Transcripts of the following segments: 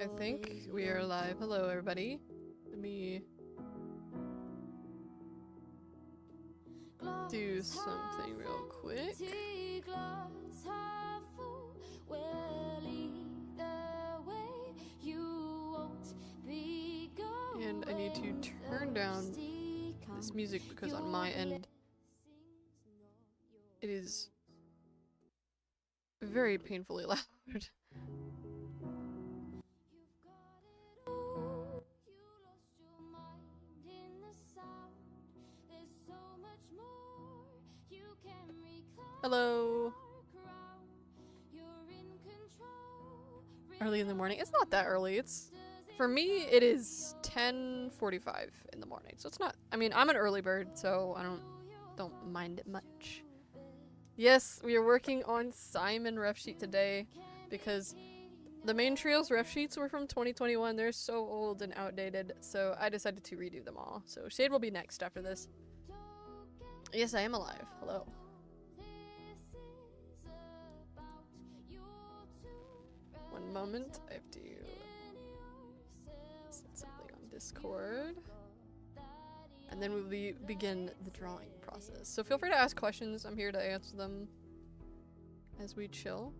I think we are live. Hello, everybody. Let me do something real quick. And I need to turn down this music because on my end it is very painfully loud. Hello. Early in the morning. It's not that early. It's, for me, it is 10:45 in the morning. So it's not, I mean, I'm an early bird, so I don't mind it much. Yes, we are working on Simon ref sheet today because the main trio's ref sheets were from 2021. They're so old and outdated, so I decided to redo them all. So Shade will be next after this. Yes, I am alive. Hello. One moment, I have to set something on Discord. And then we'll begin the drawing process. So feel free to ask questions. I'm here to answer them as we chill.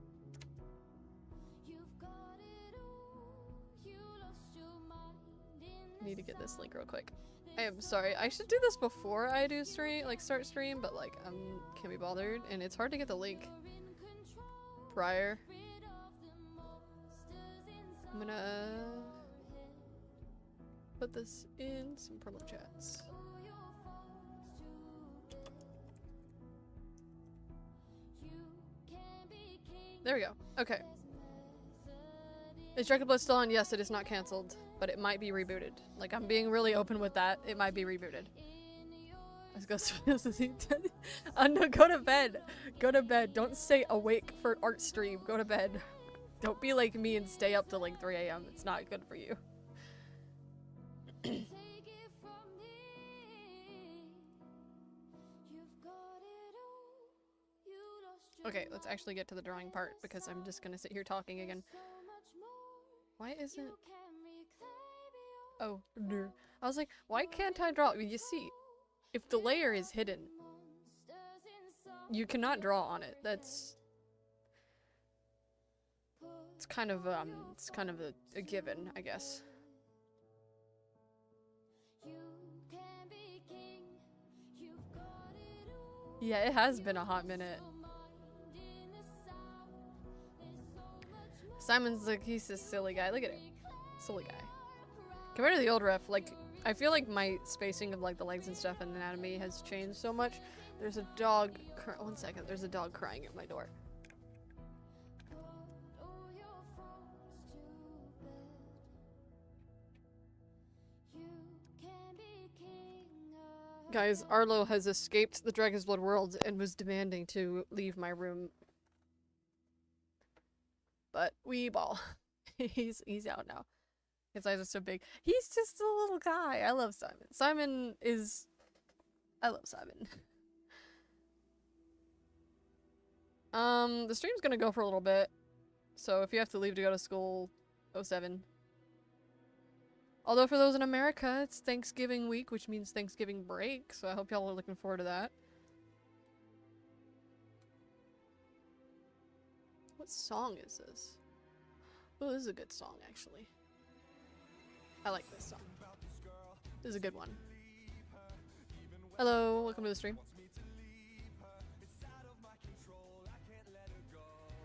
I need to get this link real quick. I am sorry. I should do this before I do stream, like start stream, but like can't be bothered, and it's hard to get the link prior. I'm gonna put this in some promo chats. There we go. Okay. Is Dragon Blood still on? Yes, it is not cancelled, but it might be rebooted. Like, I'm being really open with that. It might be rebooted. Let's go. No, go to bed. Go to bed. Don't stay awake for art stream. Go to bed. Don't be like me and stay up till like 3 AM. It's not good for you. Okay, let's actually get to the drawing part because I'm just gonna sit here talking again. Why isn't... Oh, no. I was like, why can't I draw? You see, if the layer is hidden, you cannot draw on it. That's... It's kind of a given, I guess. Yeah, it has been a hot minute. Simon's like, he's a silly guy. Look at him. Silly guy. Compared to the old ref, like, I feel like my spacing of like the legs and stuff and anatomy has changed so much. There's a dog, one second, there's a dog crying at my door. Guys, Arlo has escaped the Dragon's Blood world and was demanding to leave my room. But we ball. he's out now. His eyes are so big. He's just a little guy. I love Simon. I love Simon. The stream's gonna go for a little bit. So if you have to leave to go to school, 07. Although for those in America, it's Thanksgiving week, which means Thanksgiving break, so I hope y'all are looking forward to that. What song is this? Oh, this is a good song, actually. I like this song. This is a good one. Hello, welcome to the stream.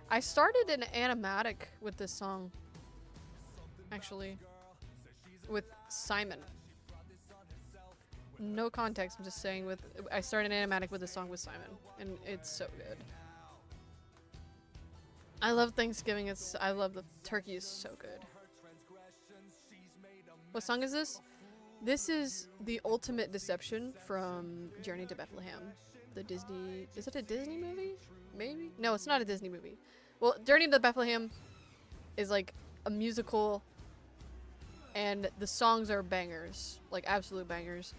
I started an animatic with this song, actually. With Simon. No context, I'm just saying I started an animatic with a song with Simon, and it's so good. I love Thanksgiving, I love the turkey is so good. What song is this? This is The Ultimate Deception from Journey to Bethlehem. The Disney, is it a Disney movie? Maybe? No, it's not a Disney movie. Well, Journey to Bethlehem is like a musical, and the songs are bangers, like absolute bangers.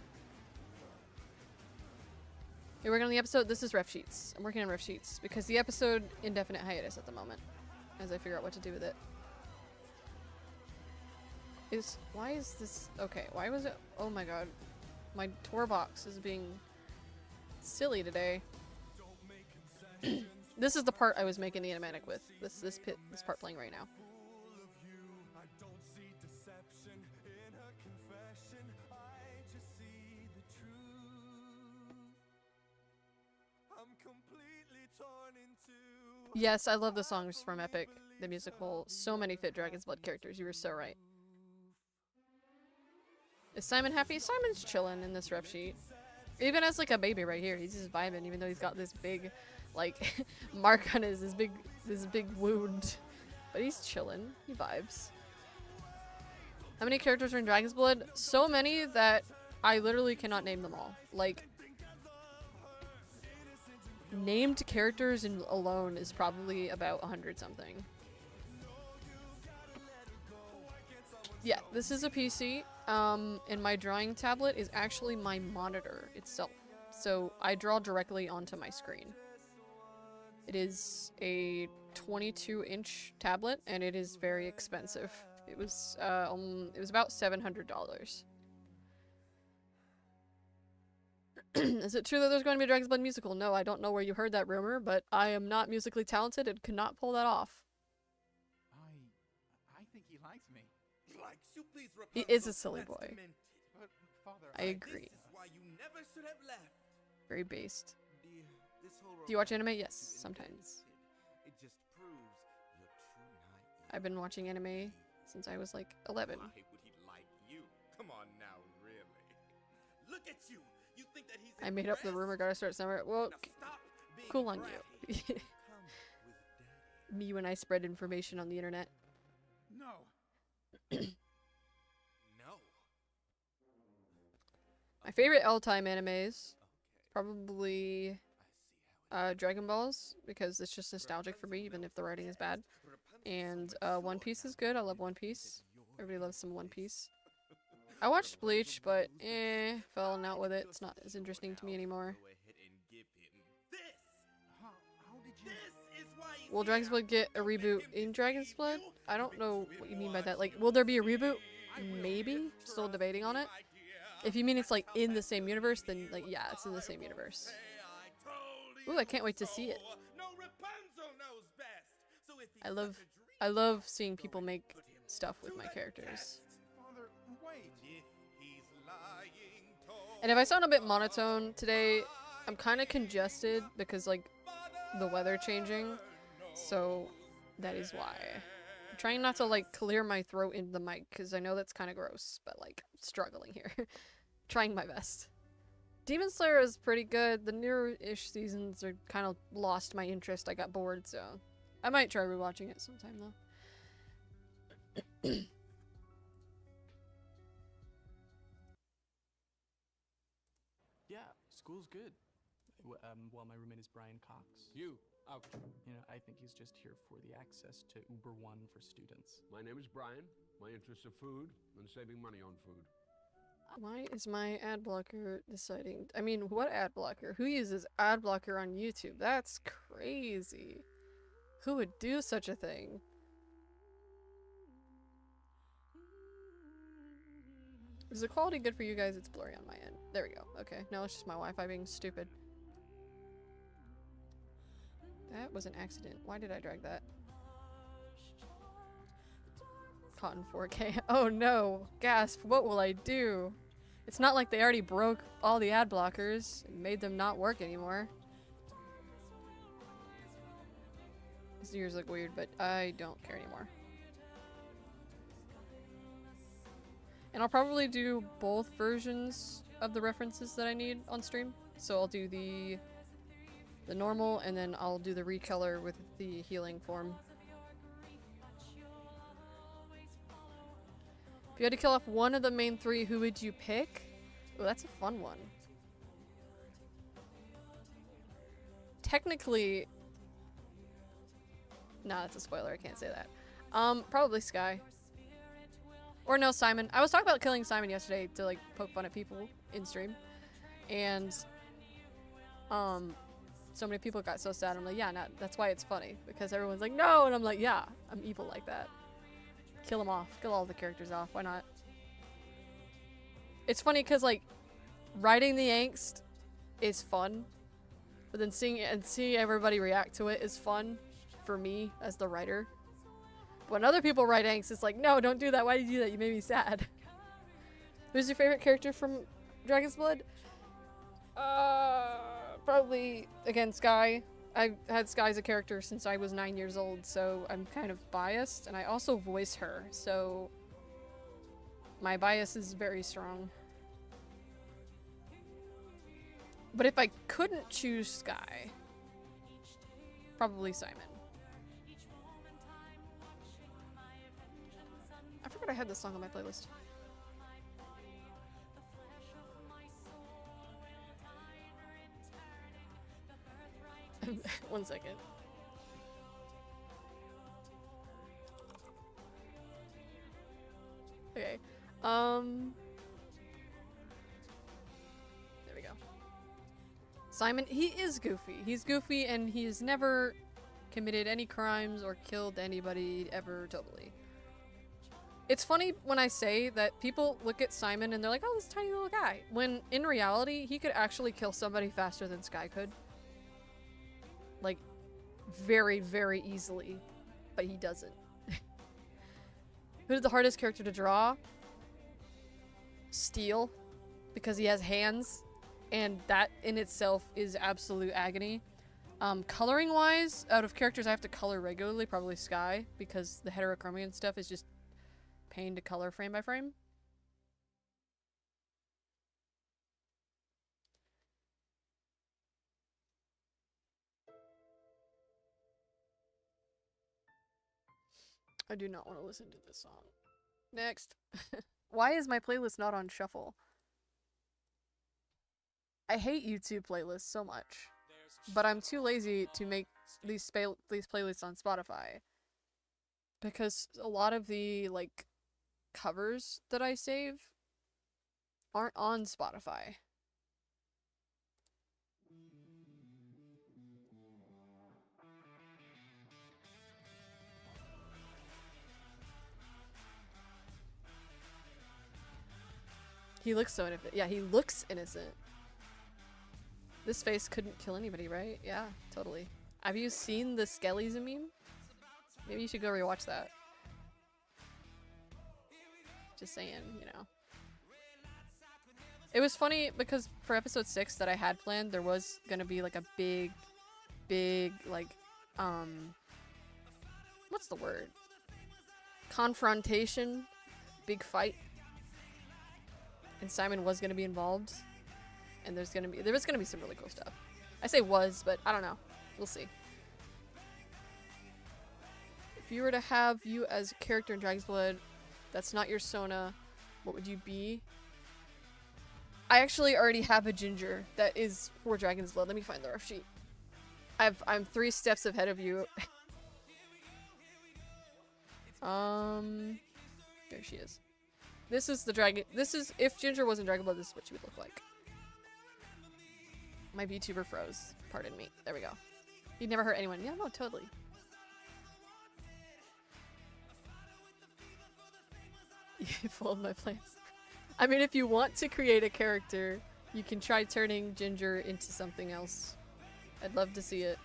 You're working on the episode? This is ref sheets. I'm working on ref sheets because the episode indefinite hiatus at the moment as I figure out what to do with it. Why is this? Okay, why was it? Oh my god, my tour box is being silly today. This is the part I was making the animatic with. This part playing right now. Yes, I love the songs from Epic, the musical. So many fit Dragon's Blood characters. You were so right. Is Simon happy? Simon's chilling in this rep sheet. Even as like a baby right here, he's just vibing, even though he's got this big, like, mark on this big wound. But he's chilling. He vibes. How many characters are in Dragon's Blood? So many that I literally cannot name them all. Like, named characters alone is probably about 100 something. Yeah, this is a PC. And my drawing tablet is actually my monitor itself. So I draw directly onto my screen. It is a 22-inch tablet, and it is very expensive. It was about $700. Is it true that there's going to be a Dragon's Blood musical? No, I don't know where you heard that rumor, but I am not musically talented and could not pull that off. I think he likes me. He is a silly boy. But, Father, I agree. This is why you never should have left. Very based. Dear, this whole Do you watch anime? romance Yes, is sometimes. invented. It just proves you're true naive. I've been watching anime since I was like 11. Why would he like you? Come on now, really. Look at you. You think that he's I made up the rumor, gotta start somewhere. Well, Now stop being cool on bratty. you. Come with daddy. Me when I spread information on the internet. No. No. My favorite all-time animes, Okay. probably I see how it Dragon Balls, because it's just nostalgic for me, even if the writing is bad. And One Piece is good. I love One Piece. Everybody loves some One Piece. I watched Bleach, but falling out with it. It's not as interesting to me anymore. Go ahead and give him this. How did you? This is why he's Will Dragon's here. Blood get a Don't let reboot him in deceive Dragon's Blood? you. I don't know It's what you mean by that. watch Like, you will there be a see. reboot? I will. Maybe. Still Trust debating on me, it. my dear. If you mean it's like Come in the back same to universe, me, then like yeah, it's in the I same will universe. say I told Ooh, I can't wait to see it. so. No, Rapunzel knows best. So if he's I love such a dream, I love seeing people make put him stuff with to my the characters. test. Father, wait. If he's lying, told And if I sound a bit monotone today, I'm kind of congested because like the weather changing. So that is why. I'm trying not to like clear my throat into the mic because I know that's kind of gross, but like struggling here. Trying my best. Demon Slayer is pretty good. The newer-ish seasons are kind of lost my interest. I got bored, so I might try rewatching it sometime though. Yeah, school's good. Well, my roommate is Brian Cox. You. Oh, You know, I think he's just here for the access to Uber One for students. my name is Brian. My interests are food and saving money on food. Why is my ad blocker deciding? I mean, what ad blocker? Who uses ad blocker on YouTube? That's crazy. Who would do such a thing? Is the quality good for you guys? It's blurry on my end. There we go. Okay, no, it's just my Wi-Fi being stupid. That was an accident. Why did I drag that? Cotton 4K. Oh no! Gasp! What will I do? It's not like they already broke all the ad blockers and made them not work anymore. These ears look weird, but I don't care anymore. And I'll probably do both versions of the references that I need on stream. So I'll do the normal, and then I'll do the recolor with the healing form. If you had to kill off one of the main three, who would you pick? Oh, that's a fun one. Technically... Nah, that's a spoiler. I can't say that. Probably Sky. Or no, Simon. I was talking about killing Simon yesterday to, like, poke fun at people in stream. And, so many people got so sad. I'm like, yeah, that's why it's funny. Because everyone's like, no! And I'm like, yeah, I'm evil like that. Kill them off. Kill all the characters off. Why not? It's funny because, like, writing the angst is fun, but then seeing everybody react to it is fun for me as the writer. When other people write angst, it's like, no, don't do that. Why did you do that? You made me sad. Who's your favorite character from Dragon's Blood? Probably, again, Sky. I've had Sky as a character since I was 9 years old, so I'm kind of biased, and I also voice her, so my bias is very strong. But if I couldn't choose Sky, probably Simon. I forgot I had this song on my playlist. One second. Okay. There we go. Simon, he is goofy. He's goofy and he's never committed any crimes or killed anybody ever totally. It's funny when I say that people look at Simon and they're like, oh, this tiny little guy. When in reality, he could actually kill somebody faster than Sky could. Like, very, very easily. But he doesn't. Who's the hardest character to draw? Steel. Because he has hands. And that in itself is absolute agony. Coloring wise, out of characters I have to color regularly, probably Sky. Because the heterochromia and stuff is just pain to color frame by frame. I do not want to listen to this song. Next. Why is my playlist not on shuffle? I hate YouTube playlists so much, but I'm too lazy to make these playlists on Spotify. Because a lot of the, like, covers that I save aren't on Spotify. He looks so innocent. Yeah, he looks innocent. This face couldn't kill anybody, right? Yeah, totally. Have you seen the Skellies meme? Maybe you should go rewatch that. Just saying, you know. It was funny because for episode 6 that I had planned, there was gonna be like a big, like, what's the word? Confrontation. Big fight. And Simon was gonna be involved. And there was gonna be some really cool stuff. I say was, but I don't know. We'll see. If you were to have you as a character in Dragon's Blood that's not your Sona, what would you be? I actually already have a Ginger that is for Dragon's Blood. Let me find the rough sheet. I'm 3 steps ahead of you. There she is. This is the dragon. This is, if Ginger wasn't Dragon Blood, this is what she would look like. My VTuber froze. Pardon me. There we go. You'd never hurt anyone. Yeah, no, totally. You fooled my plans. I mean, if you want to create a character, you can try turning Ginger into something else. I'd love to see it.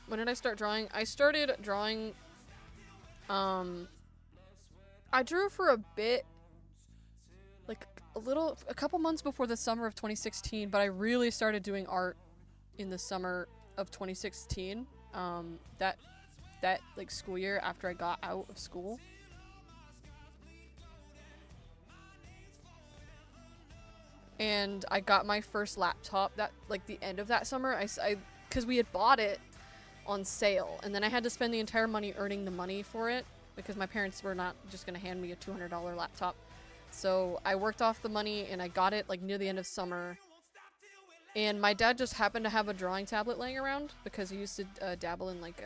When did I start drawing? I started drawing, I drew for a bit, like a couple months before the summer of 2016, but I really started doing art in the summer of 2016, that like school year after I got out of school. And I got my first laptop that, like, the end of that summer, because we had bought it on sale, and then I had to spend the entire money earning the money for it because my parents were not just going to hand me a $200 laptop. So I worked off the money and I got it like near the end of summer. And my dad just happened to have a drawing tablet laying around because he used to dabble in like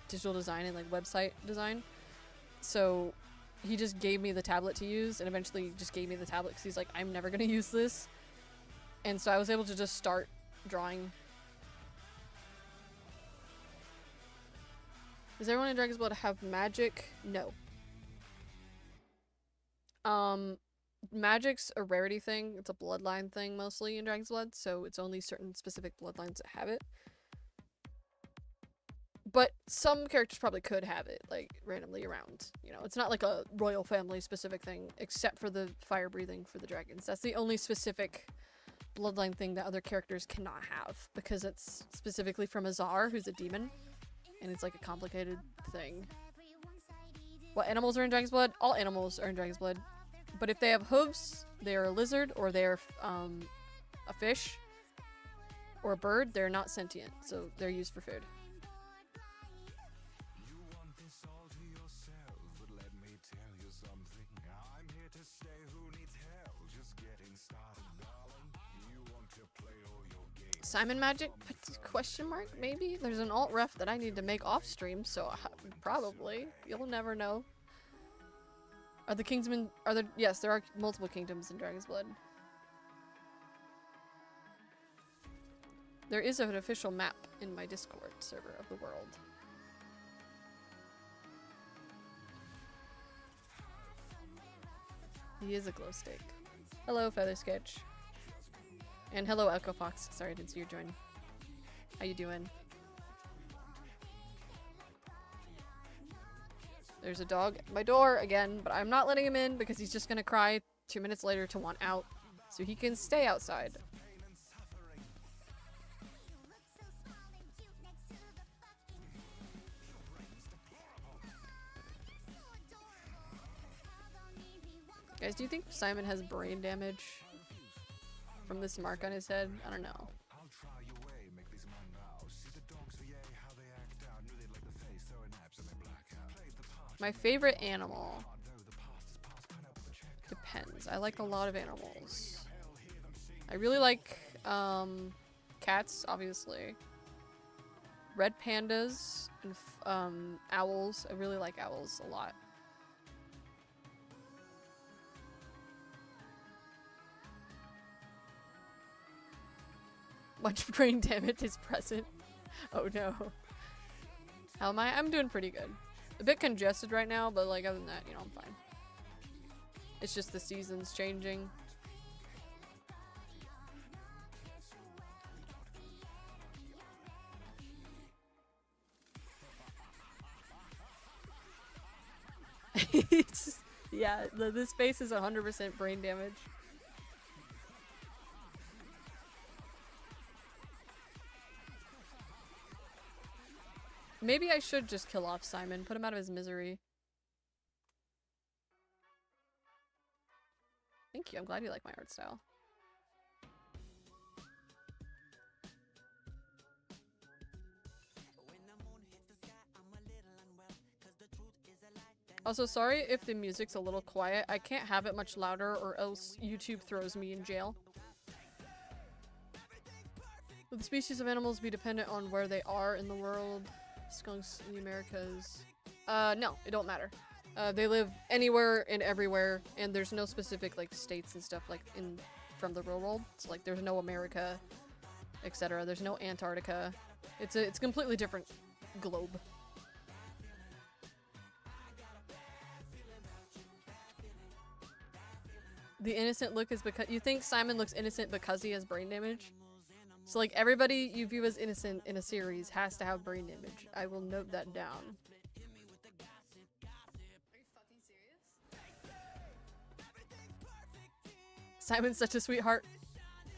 digital design and like website design. So he just gave me the tablet to use, and eventually just gave me the tablet because he's like, I'm never gonna use this. And so I was able to just start drawing. Does everyone in Dragon's Blood have magic? No. Magic's a rarity thing. It's a bloodline thing mostly in Dragon's Blood, so it's only certain specific bloodlines that have it. But some characters probably could have it, like, randomly around. You know, it's not like a royal family specific thing, except for the fire breathing for the dragons. That's the only specific bloodline thing that other characters cannot have, because it's specifically from Azar, who's a demon, and it's like a complicated thing. What animals are in Dragon's Blood? All animals are in Dragon's Blood. But if they have hooves, they're a lizard, or they're a fish, or a bird, they're not sentient, so they're used for food. Simon Magic? Question mark? Maybe? There's an alt ref that I need to make off stream, so probably. You'll never know. Are the kingsmen... Yes, there are multiple kingdoms in Dragon's Blood. There is an official map in my Discord server of the world. He is a glow stick. Hello, Feather Sketch. And hello, Echo Fox. Sorry, I didn't see you join. How you doing? There's a dog at my door again, but I'm not letting him in because he's just gonna cry 2 minutes later to want out, so he can stay outside. Guys, do you think Simon has brain damage from this mark on his head? I don't know. My favorite animal. Depends. I like a lot of animals. I really like cats, obviously. Red pandas and owls. I really like owls a lot. Much brain damage is present. Oh no. How am I? I'm doing pretty good. A bit congested right now, but like other than that, you know, I'm fine. It's just the seasons changing. Yeah, this face is 100% brain damage. Maybe I should just kill off Simon, put him out of his misery. Thank you, I'm glad you like my art style. Also, sorry if the music's a little quiet. I can't have it much louder or else YouTube throws me in jail. Will the species of animals be dependent on where they are in the world? Skunks in the Americas. No, it don't matter. They live anywhere and everywhere, and there's no specific like states and stuff like from the real world. So like there's no America, etc. There's no Antarctica. It's a completely different globe. The innocent look is because you think Simon looks innocent because he has brain damage? So like everybody you view as innocent in a series has to have brain damage. I will note that down. Are you fucking serious? Simon's such a sweetheart.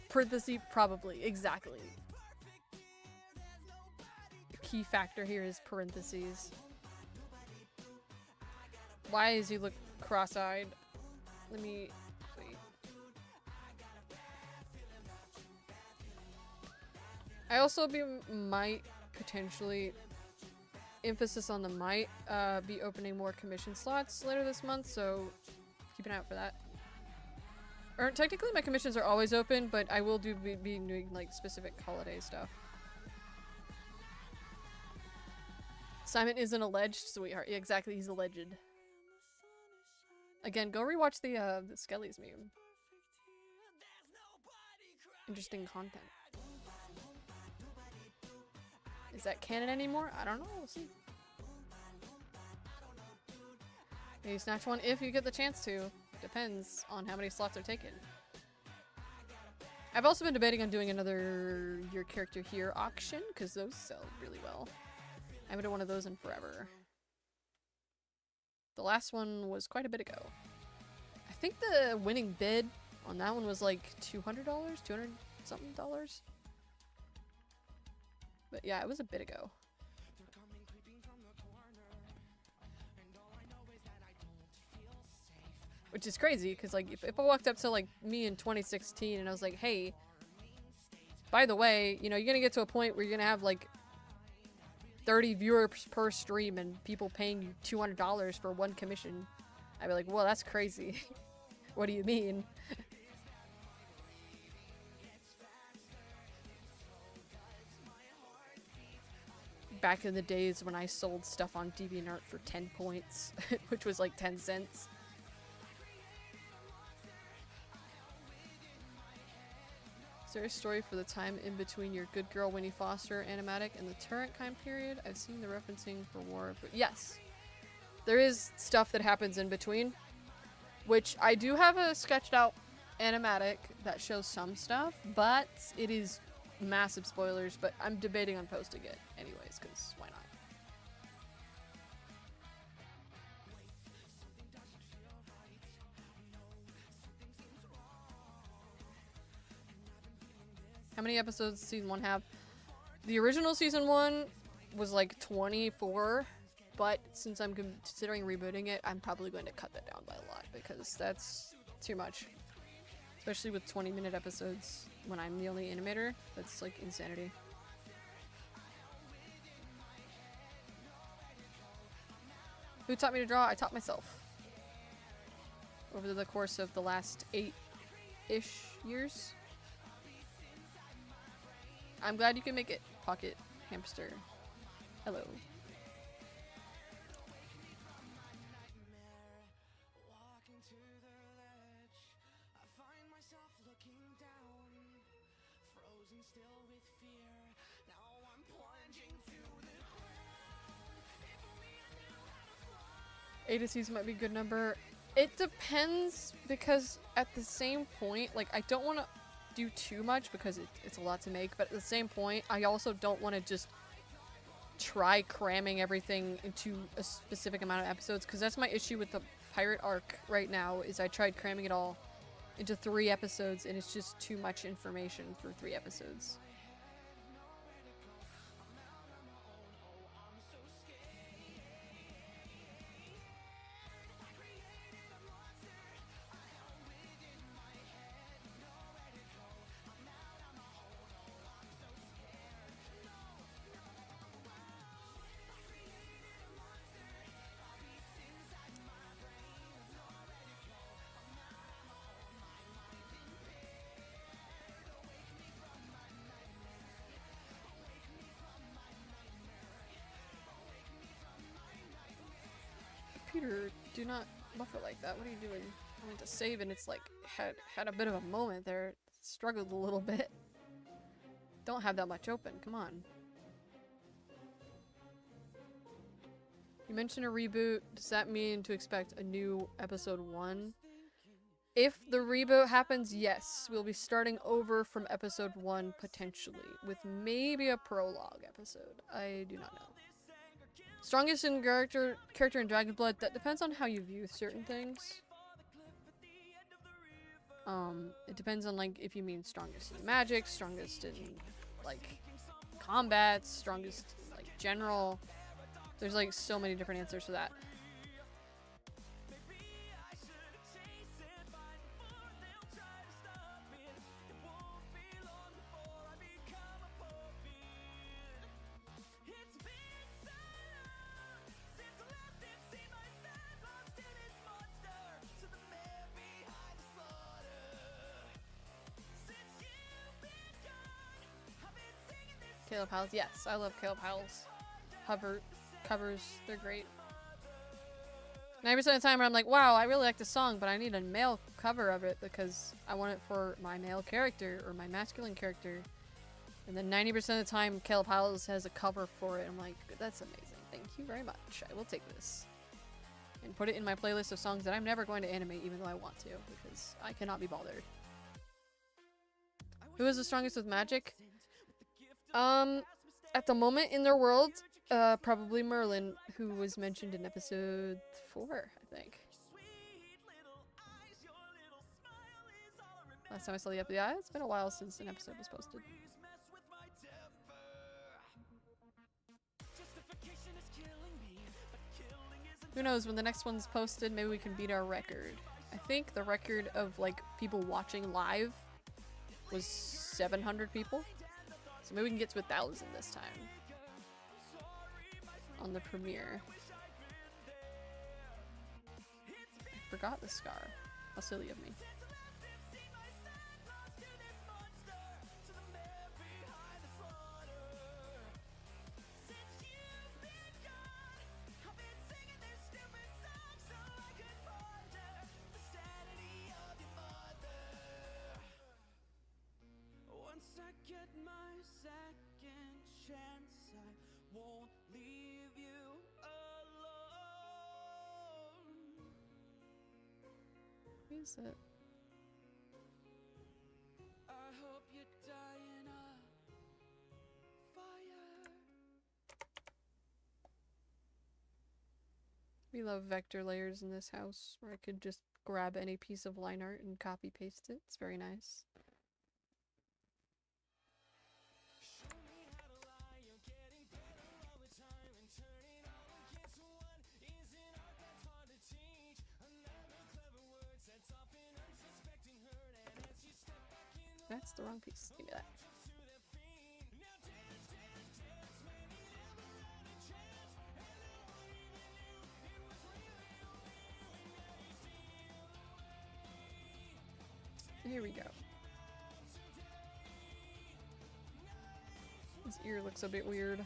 Parenthesis, probably. Exactly. The key factor here is parentheses. Why does he look cross-eyed? Let me... I also might potentially, emphasis on the might, be opening more commission slots later this month, so keep an eye out for that. Or technically my commissions are always open, but I will be doing like specific holiday stuff. Simon is an alleged sweetheart. Yeah, exactly, he's alleged. Again, go rewatch the Skelly's meme. Interesting content. Is that canon anymore? I don't know, we'll see. Maybe snatch one if you get the chance to. Depends on how many slots are taken. I've also been debating on doing another Your Character Here auction, because those sell really well. I haven't done one of those in forever. The last one was quite a bit ago. I think the winning bid on that one was like $200? 200 something dollars? But yeah, it was a bit ago. Which is crazy, because like if I walked up to like me in 2016 and I was like, hey, by the way, you know, you're gonna get to a point where you're gonna have like 30 viewers per stream and people paying you $200 for one commission. I'd be like, well, that's crazy. What do you mean? Back in the days when I sold stuff on DeviantArt for 10 points, which was like 10 cents. Is there a story for the time in between your Good Girl Winnie Foster animatic and the Turret time period? I've seen the referencing for War of... Yes! There is stuff that happens in between, which I do have a sketched out animatic that shows some stuff, but it is massive spoilers, but I'm debating on posting it anyways, because why not? How many episodes does season 1 have? The original season 1 was like 24, but since I'm considering rebooting it, I'm probably going to cut that down by a lot because that's too much. Especially with 20-minute episodes when I'm the only animator. That's like insanity. Who taught me to draw? I taught myself. Over the course of the last 8-ish years. I'm glad you can make it, Pocket Hamster. Hello. A to C's might be a good number. It depends, because at the same point, like, I don't want to do too much because it's a lot to make, but at the same point, I also don't want to just try cramming everything into a specific amount of episodes, because that's my issue with the Pirate arc right now, is I tried cramming it all into 3 episodes, and it's just too much information for 3 episodes. Peter, do not buffer like that. What are you doing? I went to save and it's like had a bit of a moment there. Struggled a little bit. Don't have that much open. Come on. You mentioned a reboot. Does that mean to expect a new episode 1? If the reboot happens, yes. We'll be starting over from episode 1 potentially, with maybe a prologue episode. I do not know. Strongest in character in Dragon Blood, that depends on how you view certain things. It depends on, like, if you mean strongest in magic, strongest in, like, combat, strongest, like, general. There's, like, so many different answers to that. Caleb Howell's. Yes, I love Caleb Howell's covers. They're great. 90% of the time I'm like, wow, I really like the song, but I need a male cover of it because I want it for my male character or my masculine character. And then 90% of the time, Caleb Howells has a cover for it. I'm like, that's amazing. Thank you very much. I will take this. And put it in my playlist of songs that I'm never going to animate, even though I want to, because I cannot be bothered. Who is the strongest with magic? At the moment in their world, probably Merlin, who was mentioned in episode 4, I think. Last time I saw the episode, yeah, it's been a while since an episode was posted. Who knows, when the next one's posted, maybe we can beat our record. I think the record of, like, people watching live was 700 people. So maybe we can get to 1,000 this time. On the premiere. I forgot the scar. How silly of me. Who is it? I hope you die in a fire. We love vector layers in this house, where I could just grab any piece of line art and copy paste it. It's very nice. That's the wrong piece. Give me that. Here we go. His ear looks a bit weird.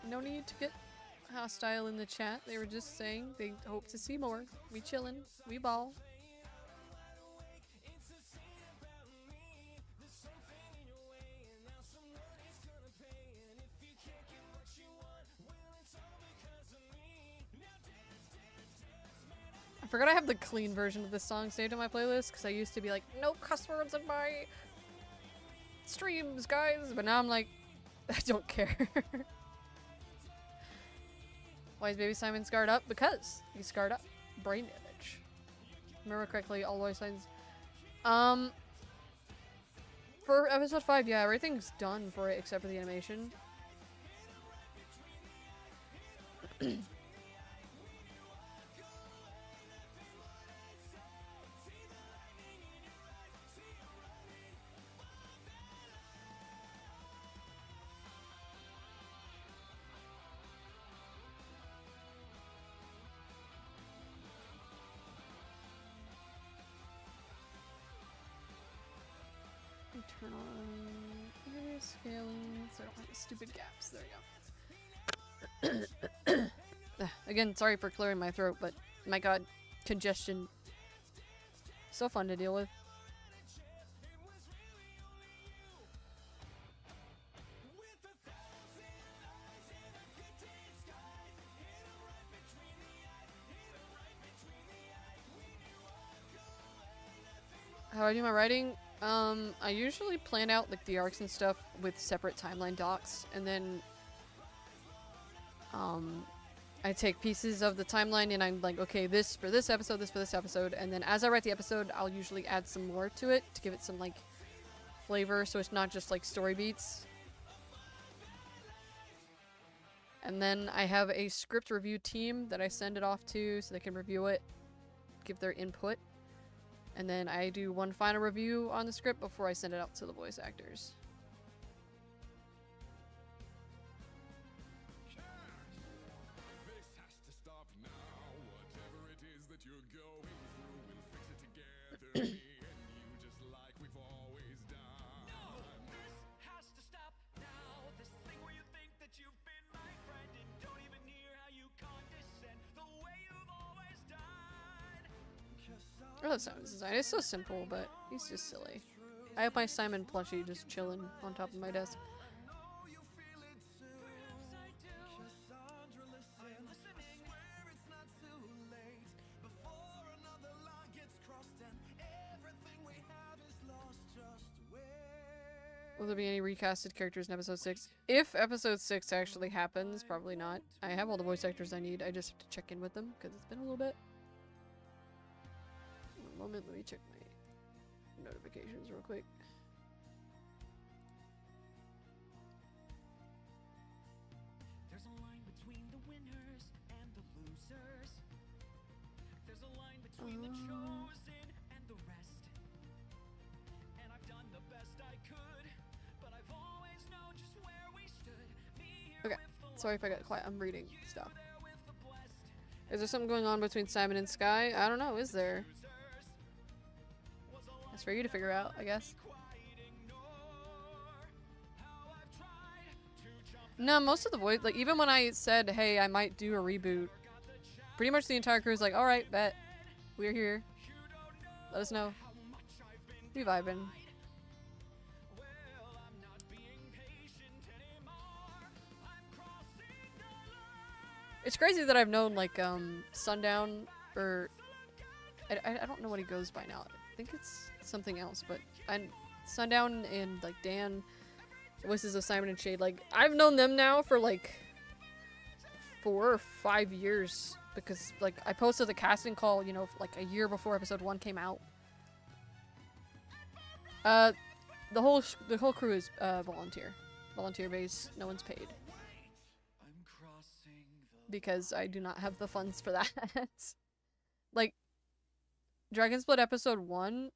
No need to get hostile in the chat. They were just saying they hope to see more. We chillin', we ball. I forgot I have the clean version of this song saved on my playlist because I used to be like, no cuss words in my streams, guys. But now I'm like, I don't care. Why is Baby Simon scarred up? Because he's scarred up. Brain damage. Remember correctly, all voice lines. For episode 5, yeah, everything's done for it except for the animation. Turn on area scaling so I don't have the stupid gaps. There we go. Again, sorry for clearing my throat, but my god, congestion. So fun to deal with. How I do my writing? I usually plan out like the arcs and stuff with separate timeline docs, and then I take pieces of the timeline and I'm like, okay, this for this episode, this for this episode, and then as I write the episode, I'll usually add some more to it to give it some like flavor, so it's not just like story beats. And then I have a script review team that I send it off to so they can review it, give their input. And then I do one final review on the script before I send it out to the voice actors. This has to stop now. Whatever it is that you're going through, we'll fix it together. Me and you, just like we've always done. No, this has to stop now. This thing where you think that you've been my friend and don't even hear how you condescend the way you've always done. I love Simon's design. It's so simple, but he's just silly. I have my Simon plushie just chilling on top of my desk. Will there be any recasted characters in episode 6? If episode 6 actually happens, probably not. I have all the voice actors I need. I just have to check in with them because it's been a little bit. One moment, let me check my notifications real quick. There's a line between the winners and the losers. There's a line between the chosen and the rest. And I've done the best I could, but I've always known just where we stood. Me here Okay, with the sorry if I got quiet. I'm reading stuff. there with the blessed. Is there something going on between Simon and Sky? I don't know, is there? Was a That's for you to figure out, I guess. quite ignore how I've tried to jump No, most of the voice, like, even when I said, hey, I might do a reboot, pretty much the entire crew is like, alright, bet. We're here. Let us know. how much I've been. We vibing. Well, I'm not being patient anymore. I'm crossing the line. It's crazy that I've known, like, Sundown, or... I don't know what he goes by now. I think it's something else, but Sundown and, like, Dan, voices of Simon and Shade, like, I've known them now for, like, 4 or 5 years, because, like, I posted the casting call, you know, like, a year before episode 1 came out. The whole crew is, volunteer based, no one's paid. I'm crossing the Because I do not have the funds for that. Like, Dragon Split episode 1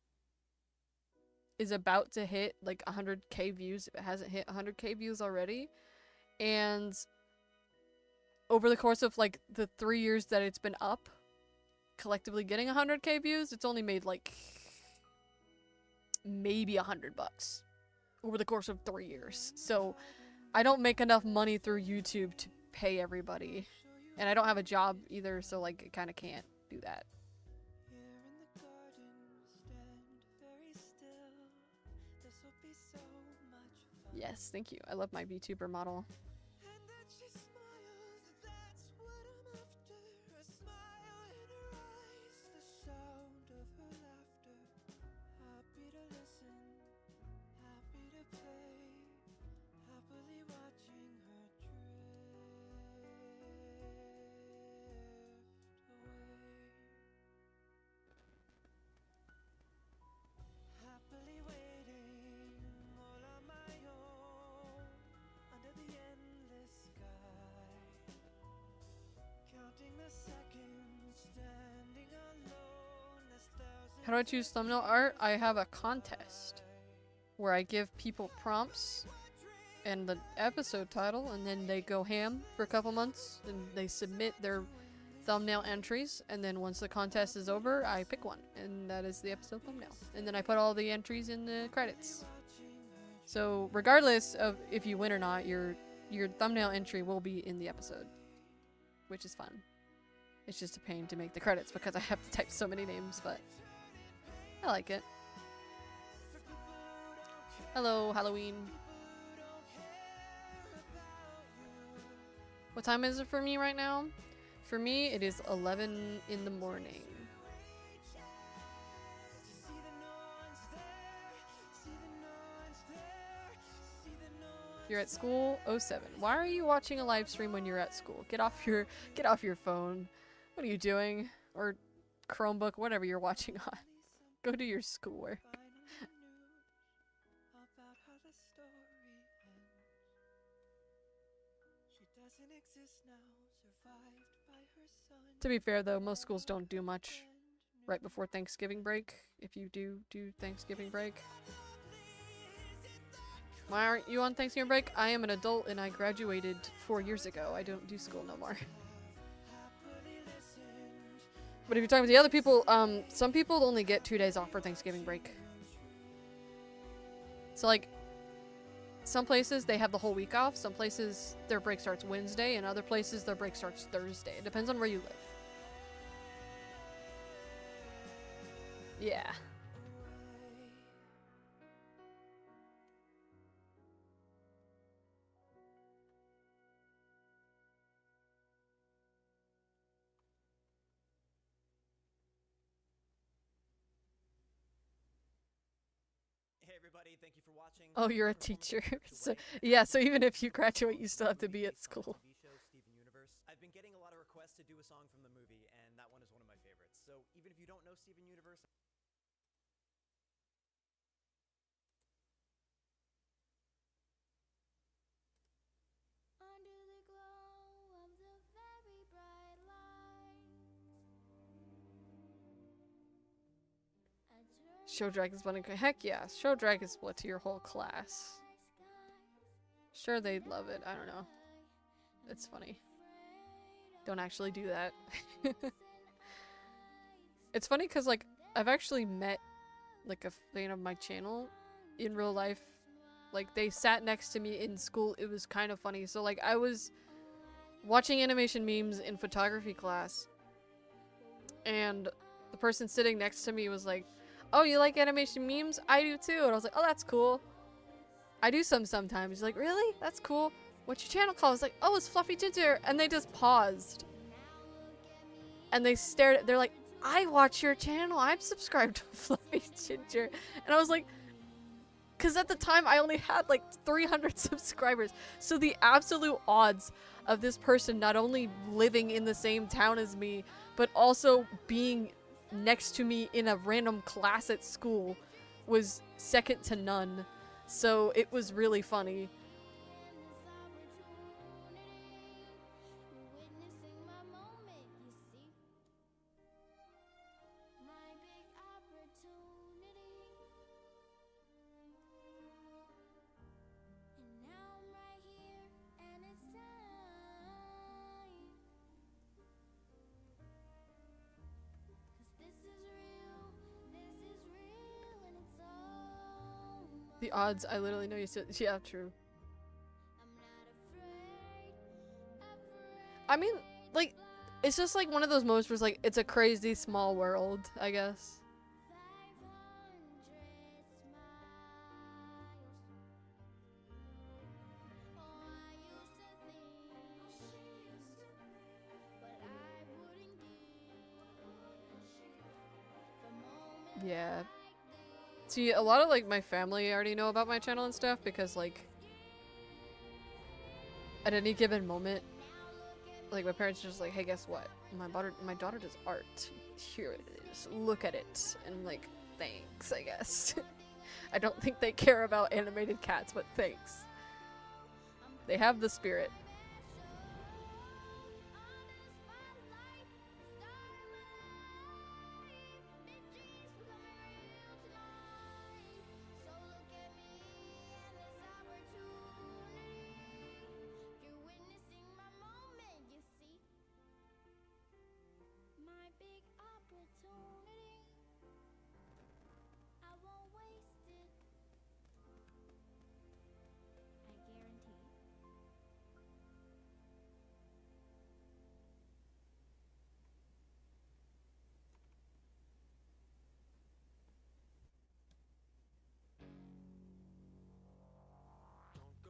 is about to hit like 100k views if it hasn't hit 100k views already. And over the course of like the 3 years that it's been up, collectively getting 100k views, it's only made like maybe $100 over the course of 3 years. So I don't make enough money through YouTube to pay everybody. And I don't have a job either, so like I kind of can't do that. here in the garden, stand very still. This'll be so much fun. Yes, thank you. I love my VTuber model. And then she smiles, that's what I'm after. A smile in her eyes, the sound of her laughter. Happy to listen, happy to play, happily watching her drift away. Happily waiting all on my own under the endless sky, counting the seconds, standing alone as thousands. How do I choose thumbnail art? I have a contest where I give people prompts and the episode title, and then they go ham for a couple months, and they submit their thumbnail entries, and then once the contest is over, I pick one, and that is the episode thumbnail. And then I put all the entries in the credits. So regardless of if you win or not, your thumbnail entry will be in the episode, which is fun. It's just a pain to make the credits because I have to type so many names, but I like it. Hello, Halloween. What time is it for me right now? For me, it is 11 in the morning. You're at school? 07. Why are you watching a live stream when you're at school? Get off your phone. What are you doing? Or Chromebook, whatever you're watching on. Go do your schoolwork. About how the story ends. She doesn't exist now, survived by her son. To be fair though, most schools don't do much. right before Thanksgiving break, if you do Thanksgiving break. Why aren't you on Thanksgiving break? I am an adult and I graduated 4 years ago. I don't do school no more. But if you're talking to the other people, some people only get 2 days off for Thanksgiving break. So like, some places they have the whole week off. Some places their break starts Wednesday, and other places their break starts Thursday. It depends on where you live. Yeah. Hey everybody, thank you for watching. Oh, you're a teacher. So, yeah, so even if you graduate, you still have to be at school. TV show Steven Universe. I've been getting a lot of requests to do a song from the movie, and that one is one of my favorites. So even if you don't know Steven Universe, Under the glow of the very bright lights, I turn Show drag is one. Heck yeah, show drag is what to your whole class. Sure, they'd love it. I don't know. It's funny. Don't actually do that. It's funny because, like, I've actually met, like, a fan of my channel in real life. Like, they sat next to me in school. It was kind of funny. So, like, I was watching animation memes in photography class, and the person sitting next to me was like, "Oh, you like animation memes? I do too." And I was like, "Oh, that's cool. I do some sometimes." He's like, "Really? That's cool. What's your channel called?" I was like, "Oh, it's Fluffy Ginger." And they just paused. And they stared at, they're like, "I watch your channel. I'm subscribed to Fluffy Ginger." And I was like, because at the time I only had like 300 subscribers. So the absolute odds of this person not only living in the same town as me, but also being next to me in a random class at school was second to none. So it was really funny. witnessing my moment, you see. My big opportunity. And now I'm right here, and it's time. 'Cause this is real, and it's all The odds, I literally know you said, yeah, true. I'm not afraid. I mean, like, it's just like one of those moments where it's like, it's a crazy small world, I guess. 500 smiles. Oh, I used to think, but I wouldn't give for moments Yeah. like this. See, a lot of like my family already know about my channel and stuff because like at any given moment, like my parents are just like, "Hey, guess what? My daughter does art. Here it is. Look at it." And I'm like, thanks, I guess. I don't think they care about animated cats, but thanks. They have the spirit. My big opportunity, I won't waste it. I guarantee.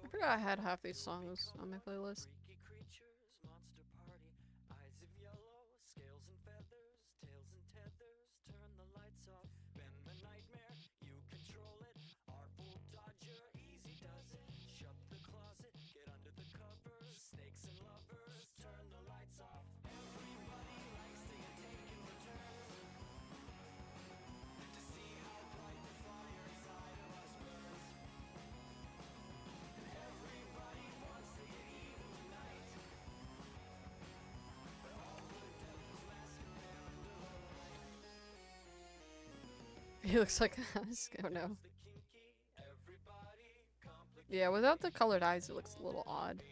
I forgot I had half these songs on my playlist. Freaky creatures, monster party, eyes of yellow, scales and feathers, tails and tethers, turn the lights off, bend the nightmare, you control it, our bull dodger, easy does it, shut the closet, get under the covers, snakes and lovers, turn the lights off, everybody likes to get taken for turns, to see how bright the fire inside of us burns. Everybody wants to get evil tonight. He looks like oh no. Yeah, without the colored eyes, it looks a little odd.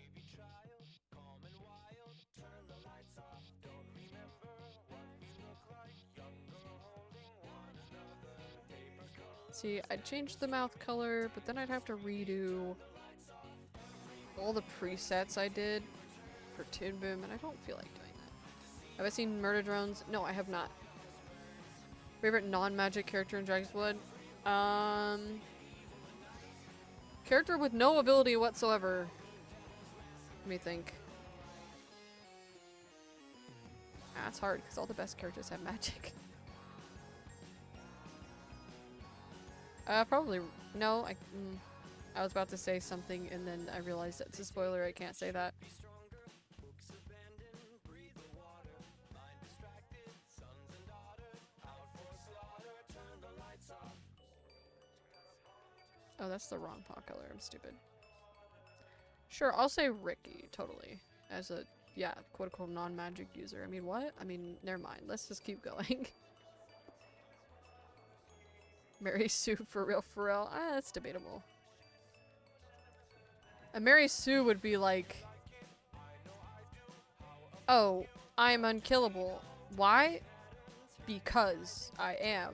See, I'd change the mouth color, but then I'd have to redo all the presets I did for Toon Boom, and I don't feel like doing that. Have I seen Murder Drones? No, I have not. Favorite non-magic character in Dragon's Blood? Character with no ability whatsoever. Let me think. That's hard, because all the best characters have magic. Probably, no, I was about to say something and then I realized that's a spoiler, I can't say that. Oh, that's the wrong paw color, I'm stupid. Sure, I'll say Ricky, totally. As a, yeah, quote-unquote non-magic user. I mean, what? I mean, never mind, let's just keep going. Mary Sue for real, for real. Ah, that's debatable. A Mary Sue would be like, oh, I'm unkillable. Why? Because I am.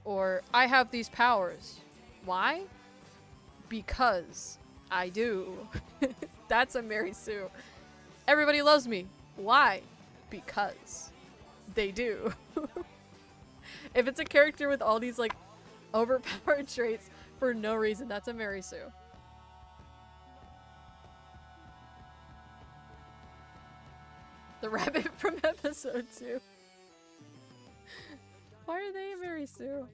Or, I have these powers. Why? Because I do. That's a Mary Sue. Everybody loves me. Why? Because they do. If it's a character with all these, like, overpowered traits for no reason, that's a Mary Sue. The rabbit from episode 2. Why are they a Mary Sue?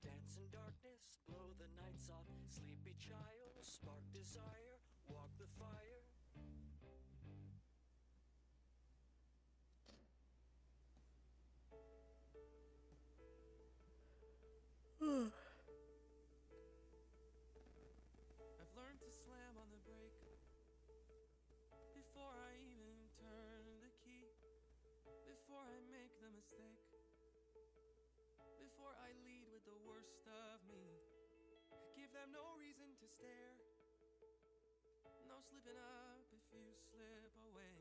Dance in darkness, blow the nights off. Sleepy child, spark desire, walk the fire. I've learned to slam on the brake before I even turn the key, before I make the mistake, before I lead with the worst of me. Give them no reason to stare, no slipping up if you slip away.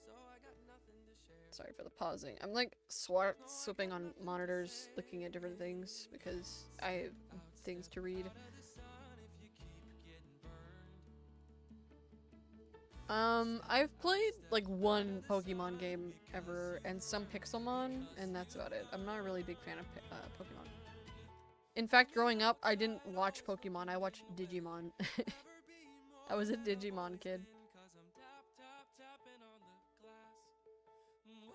So I got nothing to share. Sorry for the pausing. I'm like swapping on monitors, looking at different things because I have things to read. I've played like one Pokemon game ever and some Pixelmon, and that's about it. I'm not a really big fan of Pokemon. In fact, growing up, I didn't watch Pokemon, I watched Digimon. I was a Digimon kid.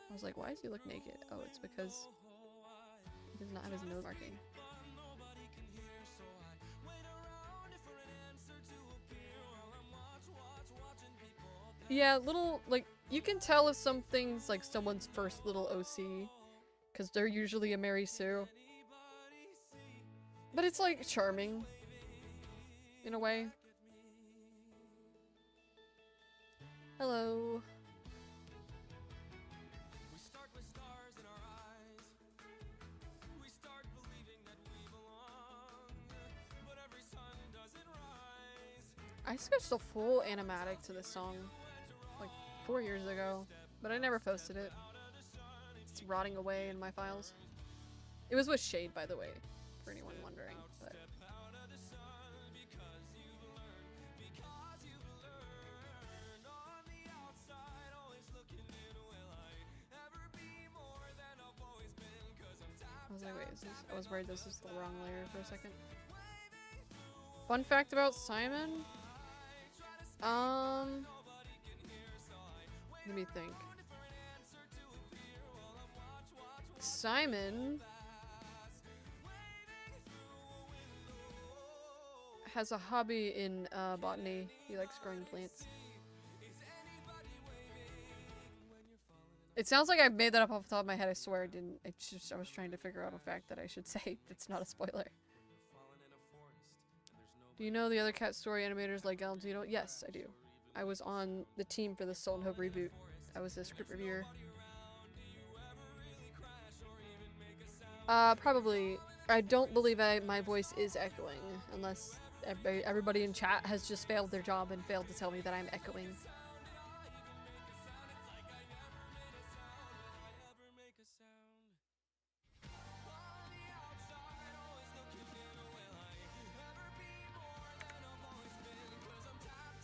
I was like, why does he look naked? Oh, it's because he does not have his nose marking. Yeah, little, like, you can tell if something's like someone's first little OC, because they're usually a Mary Sue. But it's like charming, in a way. Hello. I sketched a full animatic to this song like 4 years ago, but I never posted it. It's rotting away in my files. It was with Shade, by the way, for anyone wondering. But I was like, wait, I was worried this was the wrong layer for a second. Fun fact about Simon? Let me think. Simon has a hobby in botany. He likes growing plants. It sounds like I made that up off the top of my head. I swear I didn't. It's just I was trying to figure out a fact that I should say. It's not a spoiler. Do you know the other cat story animators like Valentino? Yes, I do. I was on the team for the Soul and Hope reboot. I was a script reviewer. Probably. I don't believe my voice is echoing, unless everybody in chat has just failed their job and failed to tell me that I'm echoing.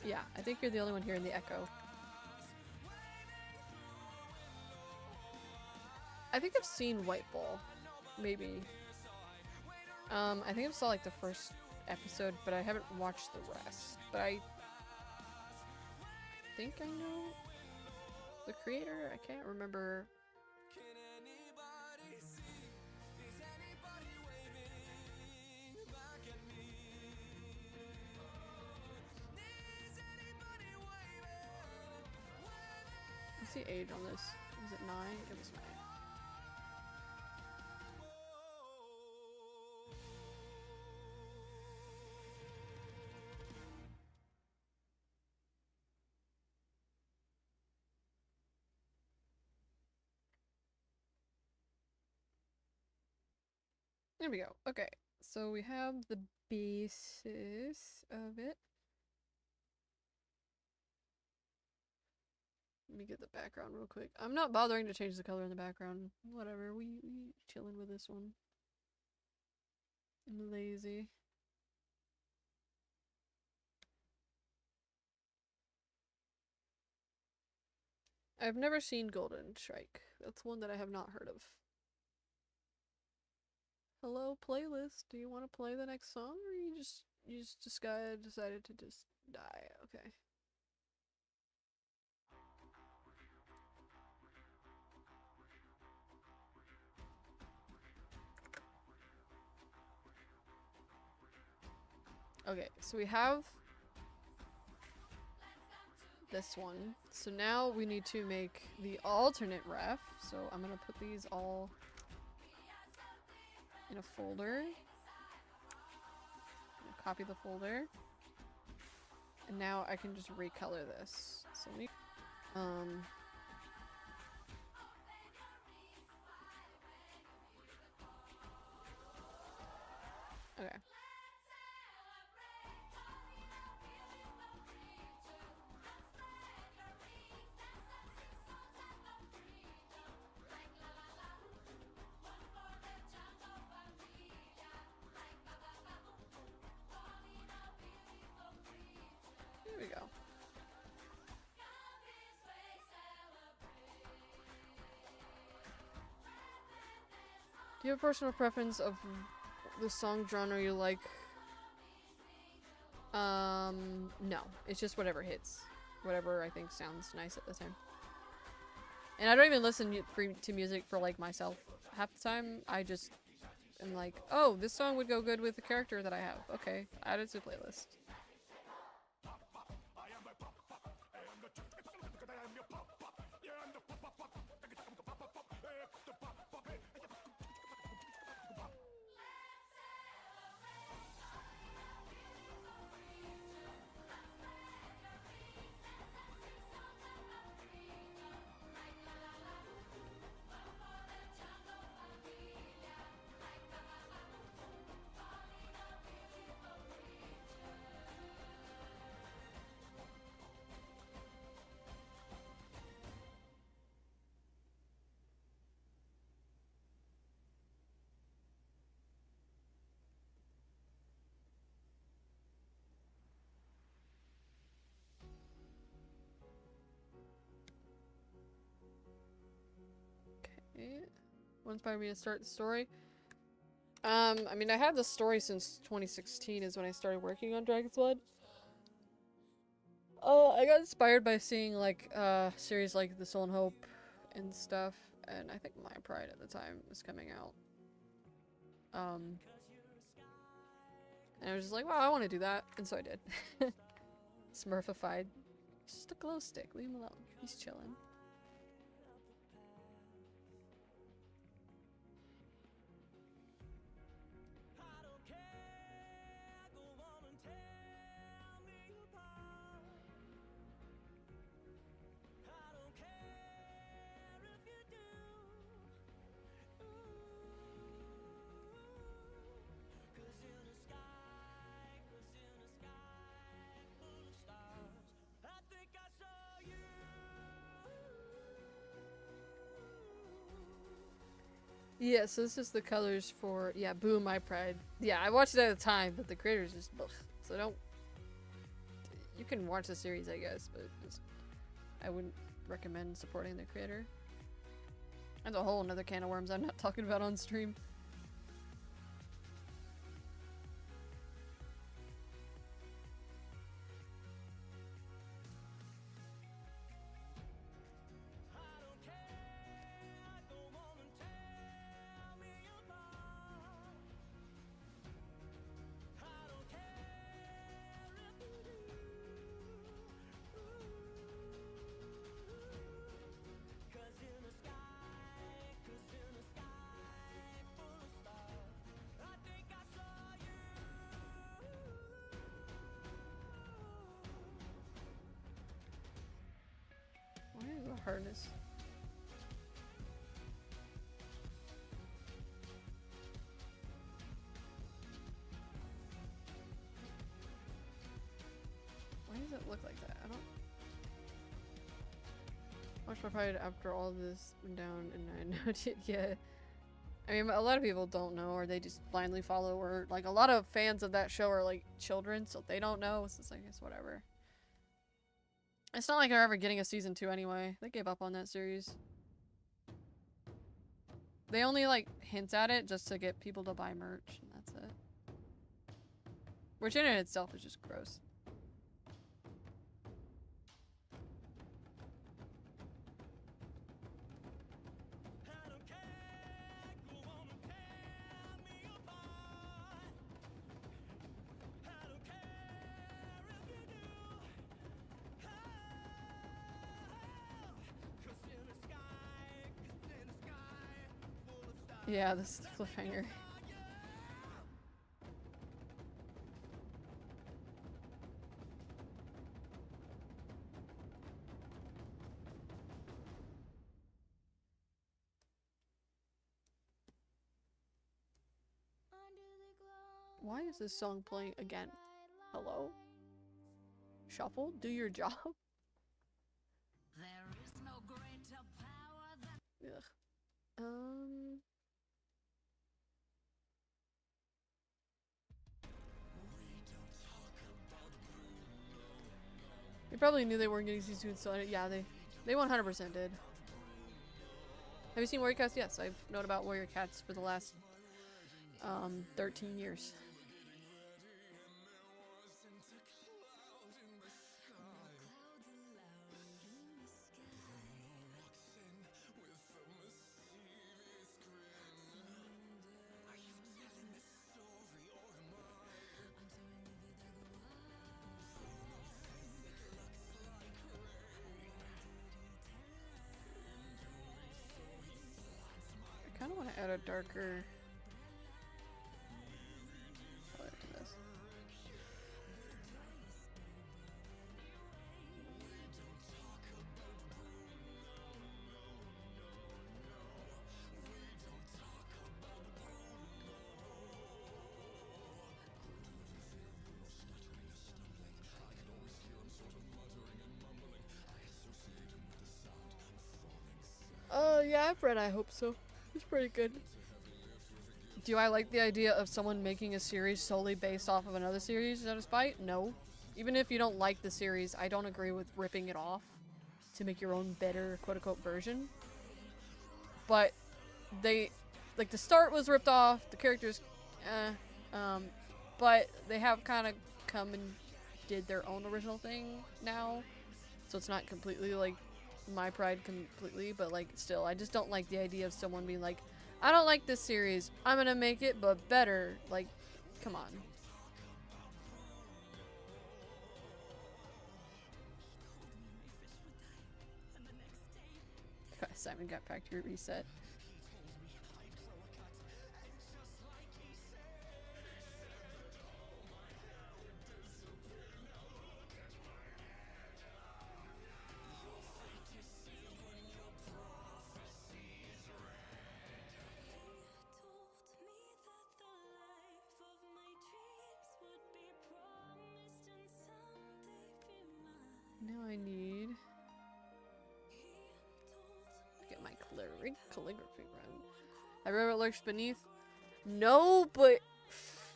Yeah, I think you're the only one hearing the echo. I think I've seen White Ball. Maybe. I think I saw like the first episode, but I haven't watched the rest. But I think I know the creator. I can't remember. What's the age on this? Was it 9? It was 9. There we go. Okay, so we have the basis of it. Let me get the background real quick. I'm not bothering to change the color in the background. Whatever, we chilling with this one. I'm lazy. I've never seen Golden Strike. That's one that I have not heard of. Hello, playlist. Do you want to play the next song, or you just decided to just die? Okay. Okay, so we have this one. So now we need to make the alternate ref. So I'm gonna put these all in a folder. Copy the folder. And now I can just recolor this. So we okay. There we go. Do you have a personal preference of the song genre you like? No. It's just whatever hits. Whatever I think sounds nice at the time. And I don't even listen to music for like myself. Half the time, I just am like, oh, this song would go good with the character that I have. Okay, add it to the playlist. What inspired me to start the story? I mean, I had the story since 2016 is when I started working on Dragon's Blood. I got inspired by seeing like series like The Soul and Hope and stuff, and I think My Pride at the time was coming out. And I was just like, wow, I want to do that, and so I did. Smurfified. It's just a glow stick. Leave him alone. He's chilling. Yeah, so this is the colors for, yeah, Boo My Pride. Yeah, I watched it at the time, but the creator's just, ugh. So don't, you can watch the series, I guess, but just, I wouldn't recommend supporting the creator. That's a whole another can of worms I'm not talking about on stream. Why is the harness? Why does it look like that? I don't. Watch my pride after all this went down and I noted it yet. I mean, a lot of people don't know, or they just blindly follow, or like a lot of fans of that show are like children, so they don't know. So it's like, it's whatever. It's not like they're ever getting a season 2 anyway. They gave up on that series. They only like hint at it just to get people to buy merch, and that's it. Which in it itself is just gross. Yeah, this is the cliffhanger. Why is this song playing again? Hello? Shuffle? Do your job? There is no greater power than Ugh. They probably knew they weren't getting season 2, so yeah, they 100% did. Have you seen Warrior Cats? Yes, I've known about Warrior Cats for the last 13 years. I kind of want to add a darker color to this. Yeah, I've read I Hope So. It's pretty good. Do I like the idea of someone making a series solely based off of another series out of spite? No. Even if you don't like the series, I don't agree with ripping it off to make your own better quote-unquote version. But they, like, the start was ripped off, the characters, but they have kind of come and did their own original thing now. So it's not completely, like, my pride completely, but, like, still, I just don't like the idea of someone being like, I don't like this series, I'm gonna make it, but better. Like, come on. Simon got factory reset. Now I need to get my calligraphy run. I read what lurks beneath. No, but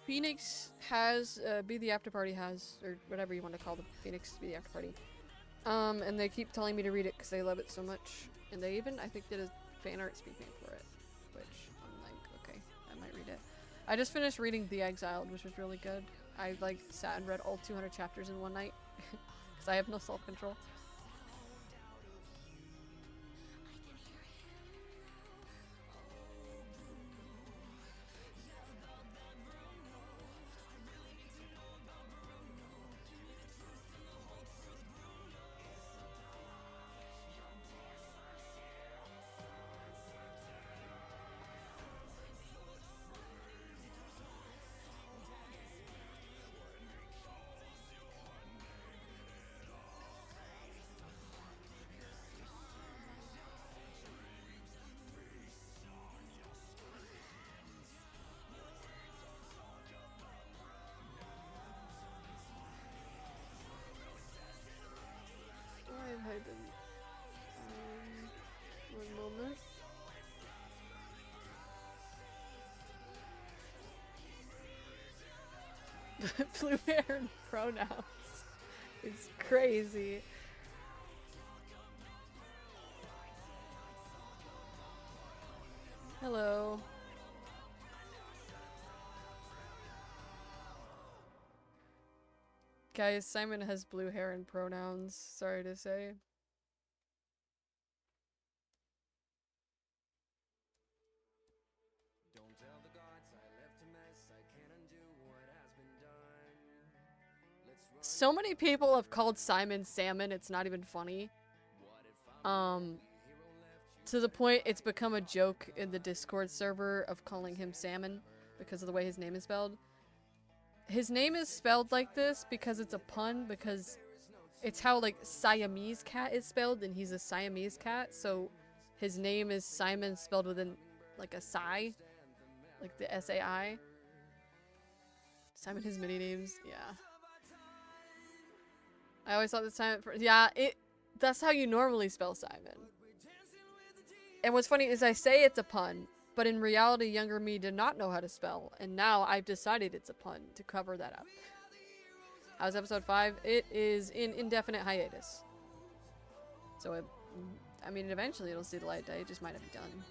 Phoenix has, Be the After Party has, or whatever you want to call the Phoenix Be the After Party. And they keep telling me to read it because they love it so much. And they even, I think, did a fan art speaking for it. Which, I'm like, okay, I might read it. I just finished reading The Exiled, which was really good. I, like, sat and read all 200 chapters in one night. Because I have no self-control. Why have I been... one moment. Blue hair and pronouns. It's crazy. Hello. Guys, Simon has blue hair and pronouns, sorry to say. Don't tell the gods I left a mess. I can't undo what has been done. Let's run. So many people have called Simon Salmon, it's not even funny. To the point it's become a joke in the Discord server of calling him Salmon because of the way his name is spelled. His name is spelled like this because it's a pun, because it's how, like, Siamese cat is spelled, and he's a Siamese cat, so his name is Simon spelled within, like, a Sai. Like the S-A-I. Simon has many names, yeah. I always thought that Simon... Yeah, that's how you normally spell Simon. And what's funny is I say it's a pun, but in reality, younger me did not know how to spell, and now I've decided it's a pun to cover that up. How's episode 5? It is in indefinite hiatus. So, I mean, eventually it'll see the light of day, it just might not be done.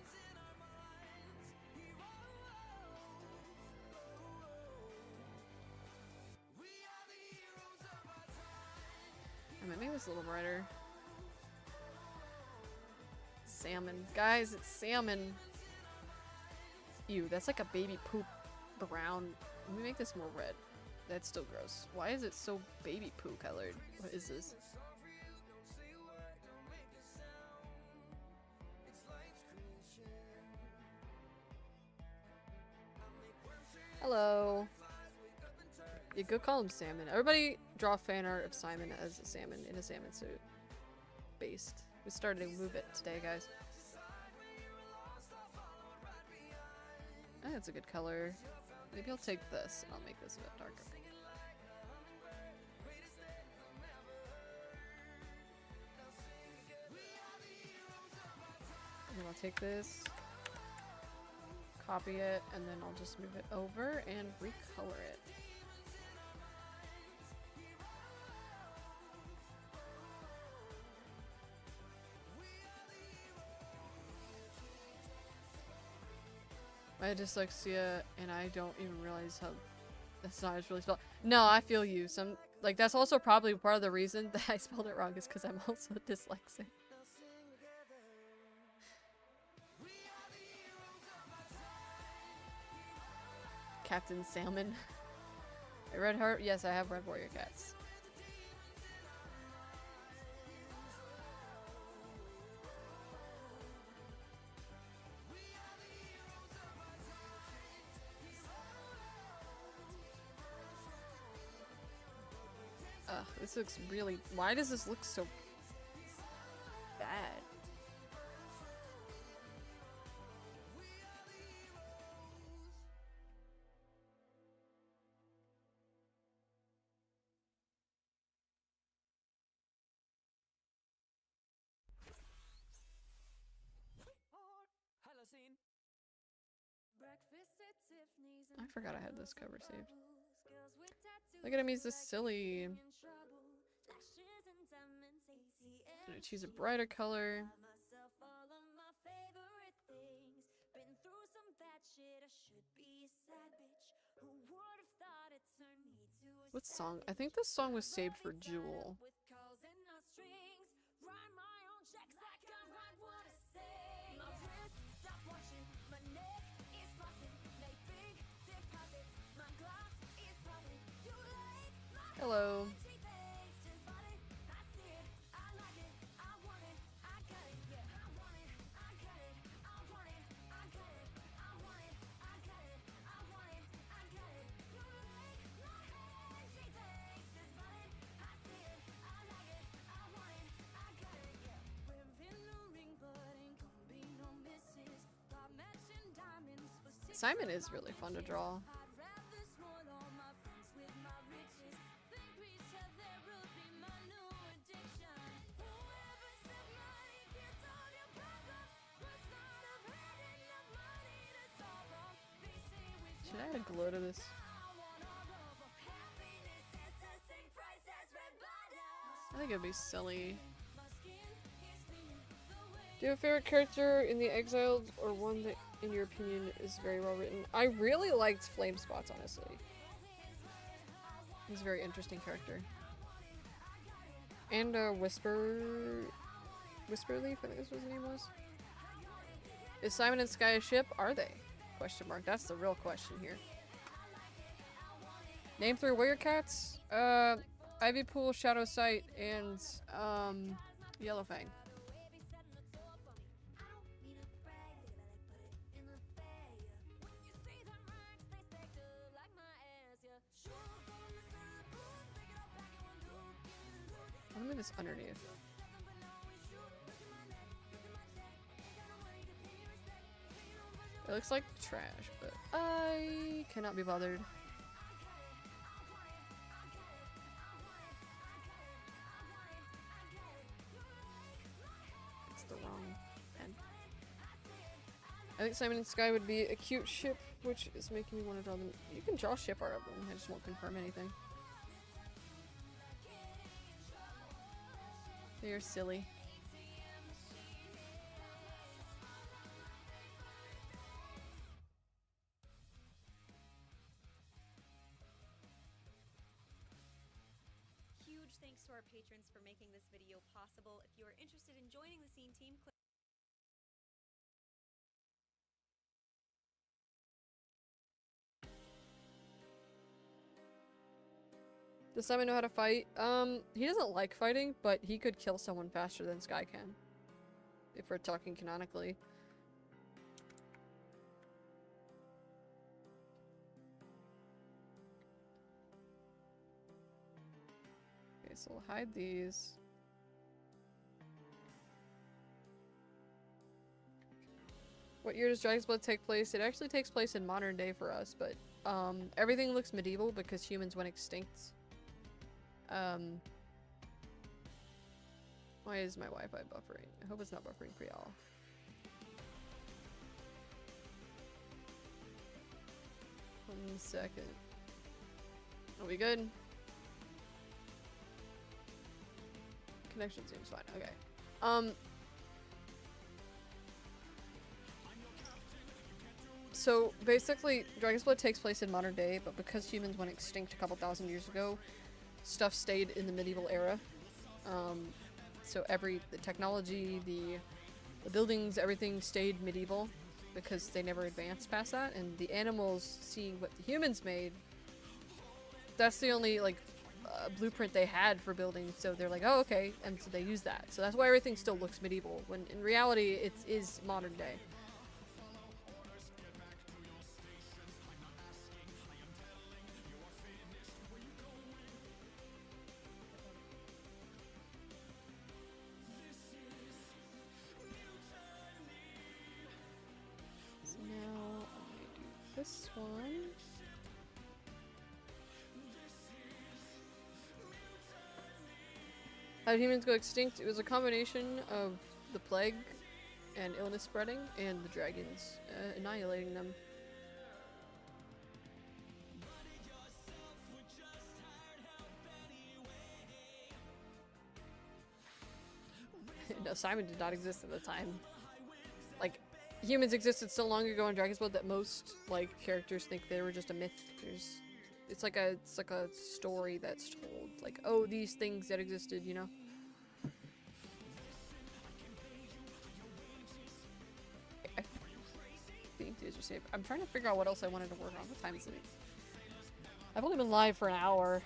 I might make this a little brighter. Salmon. Guys, it's salmon. Ew, that's like a baby poop brown. Let me make this more red. That's still gross. Why is it so baby poo colored? What is this? Hello. You go call him Salmon. Everybody draw fan art of Simon as a salmon in a salmon suit. Based. We started to move it today, guys. I think that's a good color. Maybe I'll take this and I'll make this a bit darker. And then I'll take this, copy it, and then I'll just move it over and recolor it. I had dyslexia and I don't even realize how that's not how it's really spelled. No, I feel you. Like, that's also probably part of the reason that I spelled it wrong is because I'm also dyslexic. Captain Salmon. A red heart? Yes, I have red warrior cats. Ugh, this looks really... Why does this look so bad? Hello, scene. I forgot I had this cover saved. Look at him, he's just silly. Gonna choose a brighter color. What song? I think this song was saved for Jewel. Hello. Simon is really fun to draw. Should I add a glow to this? I think it'd be silly. Do you have a favorite character in The Exiled, or one that, in your opinion, is very well written? I really liked Flame Spots, honestly. He's a very interesting character. And Whisperleaf, I think that's what his name was. Is Simon and Sky a ship? Are they? Question mark. That's the real question here. Name 3 warrior cats. Ivy Pool, Shadow Sight, and Yellowfang. Let me this underneath. It looks like trash, but I cannot be bothered. It's the wrong pen. I think Simon and Sky would be a cute ship, which is making me want to draw them. You can draw ship art of them, I just won't confirm anything. They're silly. Huge thanks to our patrons for making this video possible. If you are interested in joining the scene team, click Does Simon know how to fight? He doesn't like fighting, but he could kill someone faster than Sky can. If we're talking canonically. Okay, so we'll hide these. What year does Dragon's Blood take place? It actually takes place in modern day for us, but everything looks medieval because humans went extinct. Why is my Wi-Fi buffering? I hope it's not buffering for y'all. One second. Are we good? Connection seems fine. Okay. So basically, Dragon's Blood takes place in modern day, but because humans went extinct a couple thousand years ago, stuff stayed in the medieval era. So the technology, the buildings, everything stayed medieval because they never advanced past that. And the animals, seeing what the humans made, that's the only blueprint they had for building. So they're like, oh, okay, and so they use that. So that's why everything still looks medieval, when in reality it is modern day. This one. How did humans go extinct? It was a combination of the plague and illness spreading and the dragons annihilating them. No, Simon did not exist at the time. Like, humans existed so long ago in Dragon's Blood that most, like, characters think they were just a myth. It's like a story that's told. Like, oh, these things that existed, you know? I think these are safe. I'm trying to figure out what else I wanted to work on. What time is it? I've only been live for an hour.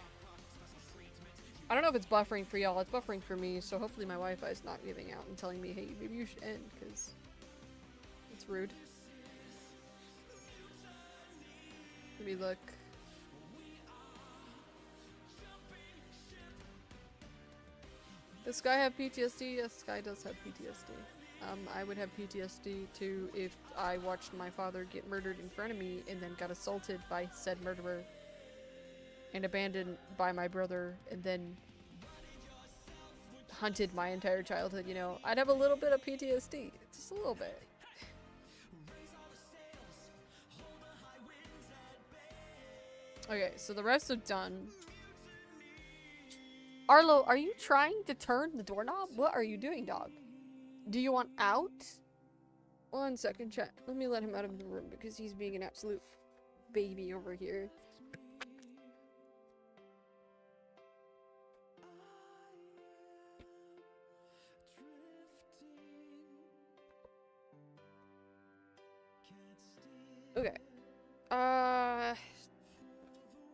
I don't know if it's buffering for y'all. It's buffering for me, so hopefully my Wi-Fi is not giving out and telling me, hey, maybe you should end, because it's rude. Let me look. Does Sky have PTSD? Yes, Sky does have PTSD. I would have PTSD too if I watched my father get murdered in front of me and then got assaulted by said murderer and abandoned by my brother and then hunted my entire childhood, you know. I'd have a little bit of PTSD. Just a little bit. Okay, so the rest are done. Arlo, are you trying to turn the doorknob? What are you doing, dog? Do you want out? 1 second, chat. Let me let him out of the room because he's being an absolute baby over here. Okay.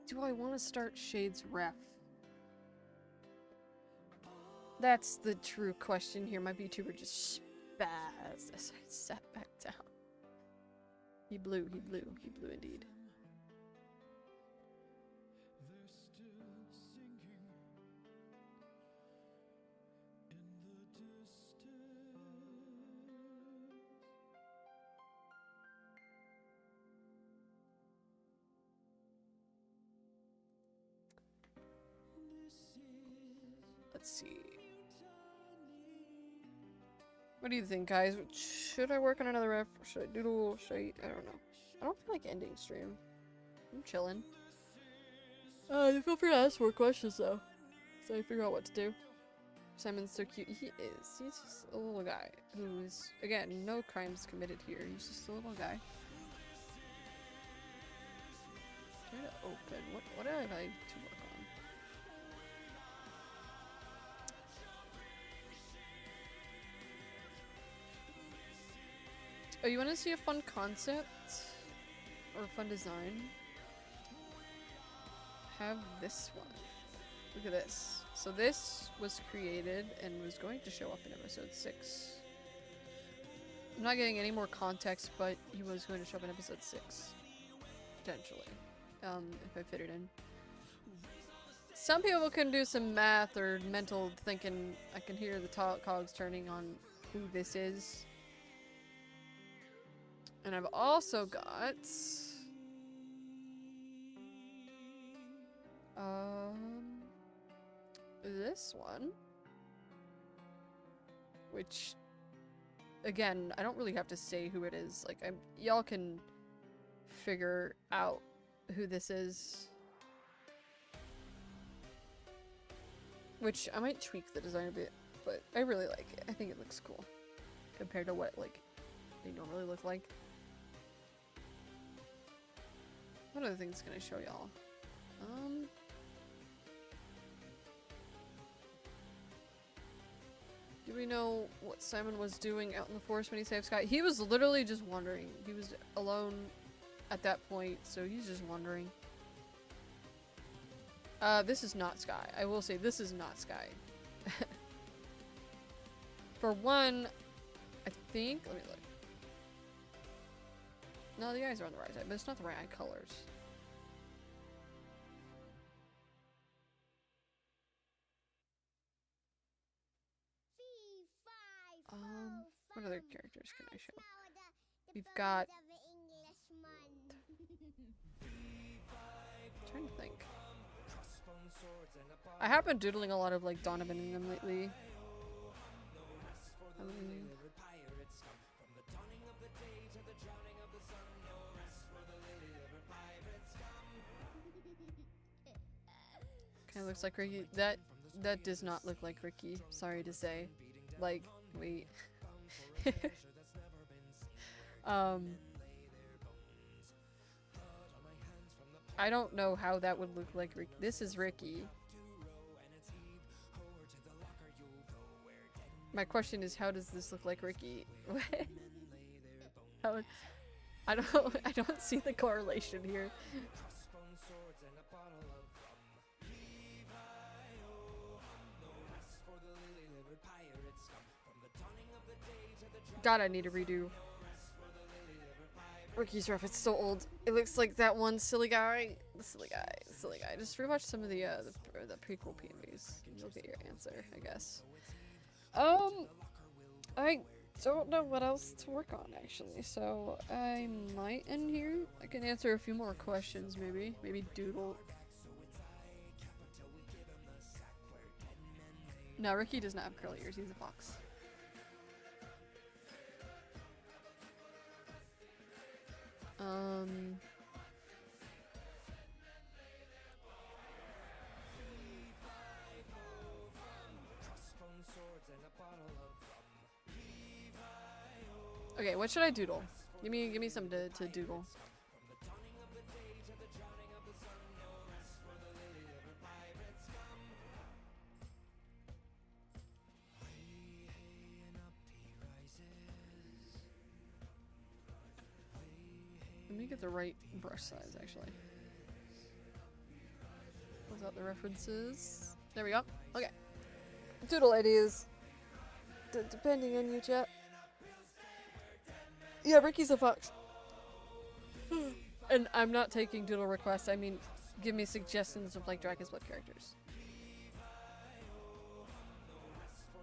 Do I want to start Shade's ref? That's the true question here. My VTuber just spazzed as I sat back down. He blew indeed. Let's see. What do you think, guys? Should I work on another ref? Or should I doodle? Should I don't know. I don't feel like ending stream. I'm chilling. Feel free to ask more questions though, so I figure out what to do. Simon's so cute. He is. He's just a little guy who's, again, no crimes committed here. He's just a little guy. Try to open. What do I have to work on? Oh, you want to see a fun concept? Or a fun design? Have this one. Look at this. So this was created and was going to show up in episode 6. I'm not getting any more context, but he was going to show up in episode 6. Potentially. If I fit it in. Some people can do some math or mental thinking. I can hear the cogs turning on who this is. And I've also got this one, which again, I don't really have to say who it is. Like, y'all can figure out who this is. Which I might tweak the design a bit, but I really like it. I think it looks cool compared to what like they normally look like. What other things can I show y'all? Do we know what Simon was doing out in the forest when he saved Sky? He was literally just wandering. He was alone at that point, so he's just wandering. This is not Sky. I will say this is not Sky. For one, I think, let me look. No, the eyes are on the right side, but it's not the right eye colors. What other characters can I show? We've got... I'm trying to think. I have been doodling a lot of like Donovan in them lately. Kinda looks like Ricky. That does not look like Ricky, sorry to say. like, wait. I don't know how that would look like Ricky. This is Ricky. My question is, how does this look like Ricky? How, I don't see the correlation here. God, I need to redo Ricky's Rough. It's so old. It looks like that one silly guy. The silly guy. Just rewatch some of the prequel PMVs. You'll get your answer, I guess. I don't know what else to work on, actually, so I might end here. I can answer a few more questions, maybe. Maybe doodle. No, Ricky does not have curly ears. He's a fox. Okay, what should I doodle? Give me something to doodle. Let me get the right brush size, actually. Close out the references. There we go. Okay. Doodle ideas. Depending on you, chat. Yeah, Ricky's a fox. And I'm not taking doodle requests. I mean, give me suggestions of, like, Dragon's Blood characters.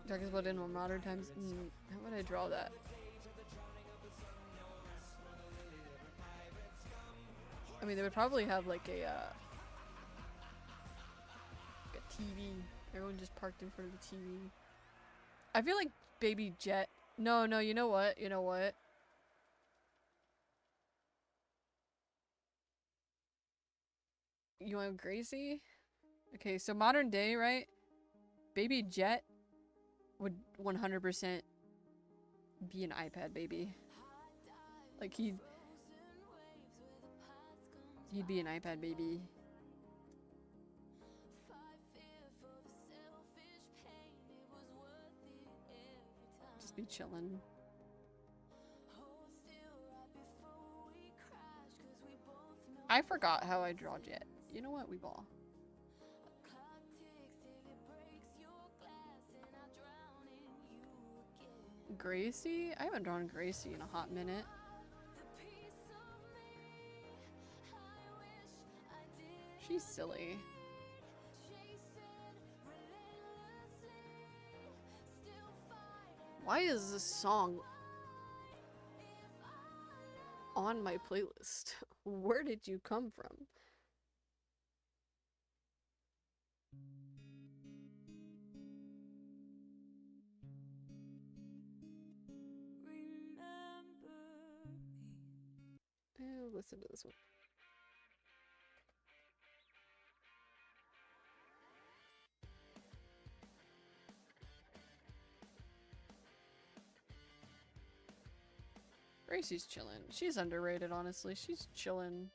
Dragon's Blood in more modern times. How would I draw that? I mean, they would probably have, like a TV. Everyone just parked in front of the TV. I feel like Baby Jet. No, you know what? You know what? You want Gracie? Okay, so modern day, right? Baby Jet would 100% be an iPad baby. Like, he'd be an iPad baby. Just be chillin'. I forgot how I draw Jet. You know what? We ball. Gracie? I haven't drawn Gracie in a hot minute. She's silly. Why is this song on my playlist? Where did you come from? Listen to this one. Gracie's chillin'. She's underrated, honestly. She's chillin'.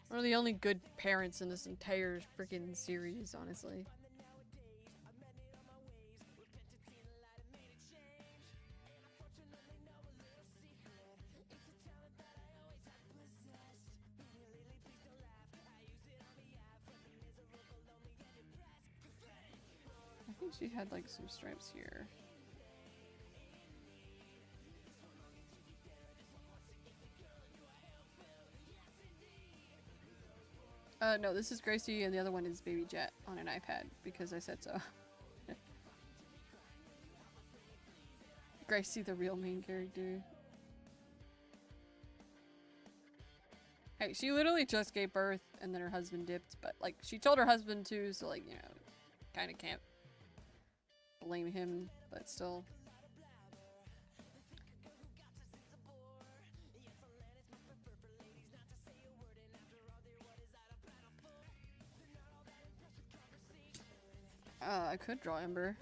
One of the only good parents in this entire freaking series, honestly. I think she had like some stripes here. No, this is Gracie and the other one is Baby Jet on an iPad because I said so. Gracie, the real main character. Hey, she literally just gave birth and then her husband dipped, but like she told her husband too, so like, you know, kind of can't blame him, but still. I could draw Ember.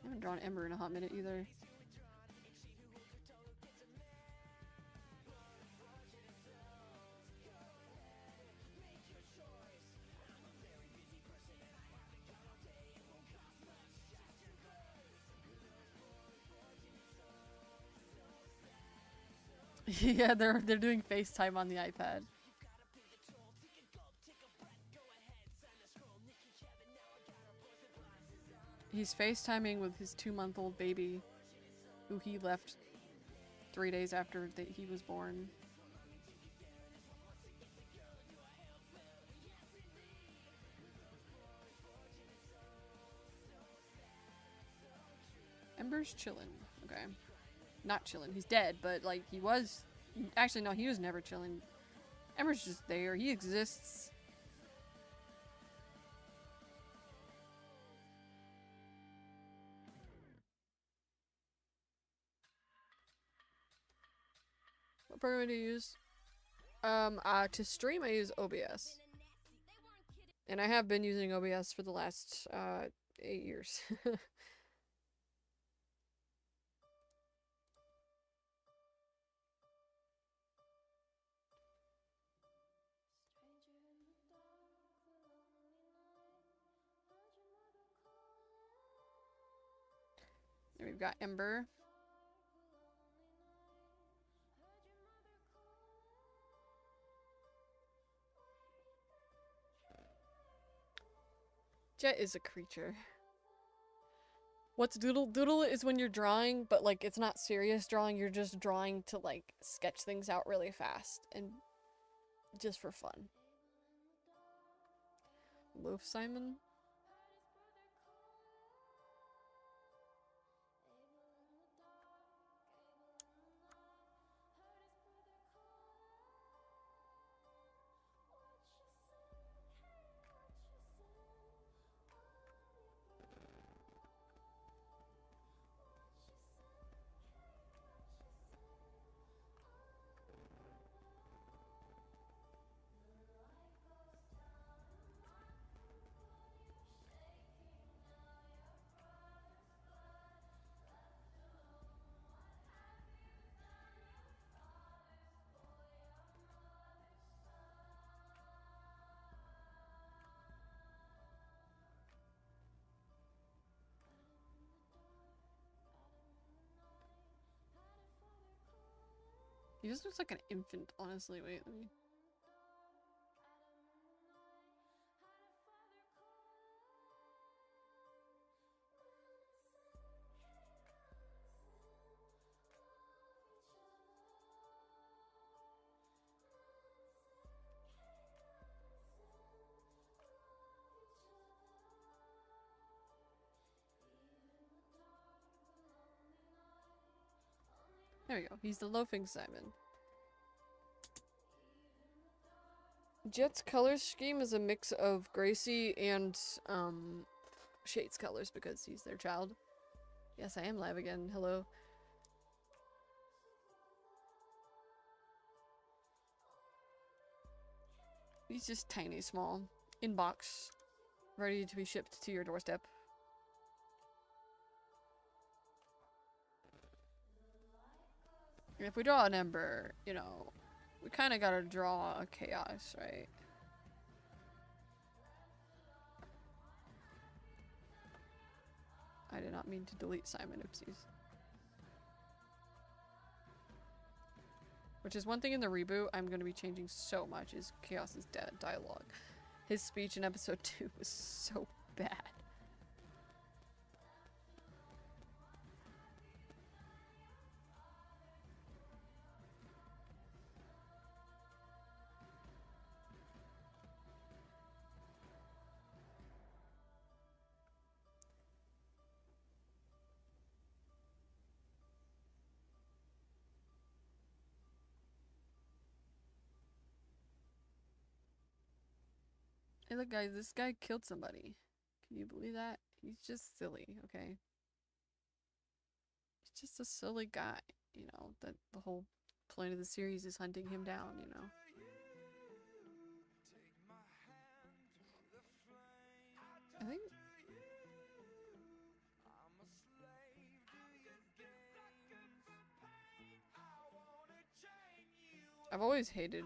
I haven't drawn Ember in a hot minute either. Yeah, they're doing FaceTime on the iPad. He's FaceTiming with his 2-month-old baby, who he left 3 days after he was born. Ember's chillin'. Okay. Not chillin'. He's dead, but like he was. Actually, no, he was never chillin'. Ember's just there. He exists. What program do you use? To stream I use OBS. And I have been using OBS for the last 8 years. And we've got Ember. Jet is a creature. What's Doodle? Doodle is when you're drawing, but like it's not serious drawing, you're just drawing to like sketch things out really fast and just for fun. Loaf Simon? He just looks like an infant, honestly. Wait, let me... There we go. He's the loafing Simon. Jet's color scheme is a mix of Gracie and Shade's colors because he's their child. Yes, I am live again. Hello. He's just tiny, small, in box, ready to be shipped to your doorstep. And if we draw an Ember, you know, we kind of gotta draw a chaos, right? I did not mean to delete Simon, oopsies. Which is one thing in the reboot I'm going to be changing so much is Chaos's dialogue. His speech in episode 2 was so bad. Hey look guys, this guy killed somebody. Can you believe that? He's just silly, okay? He's just a silly guy, you know, that the whole point of the series is hunting him down, you know? I think... I've always hated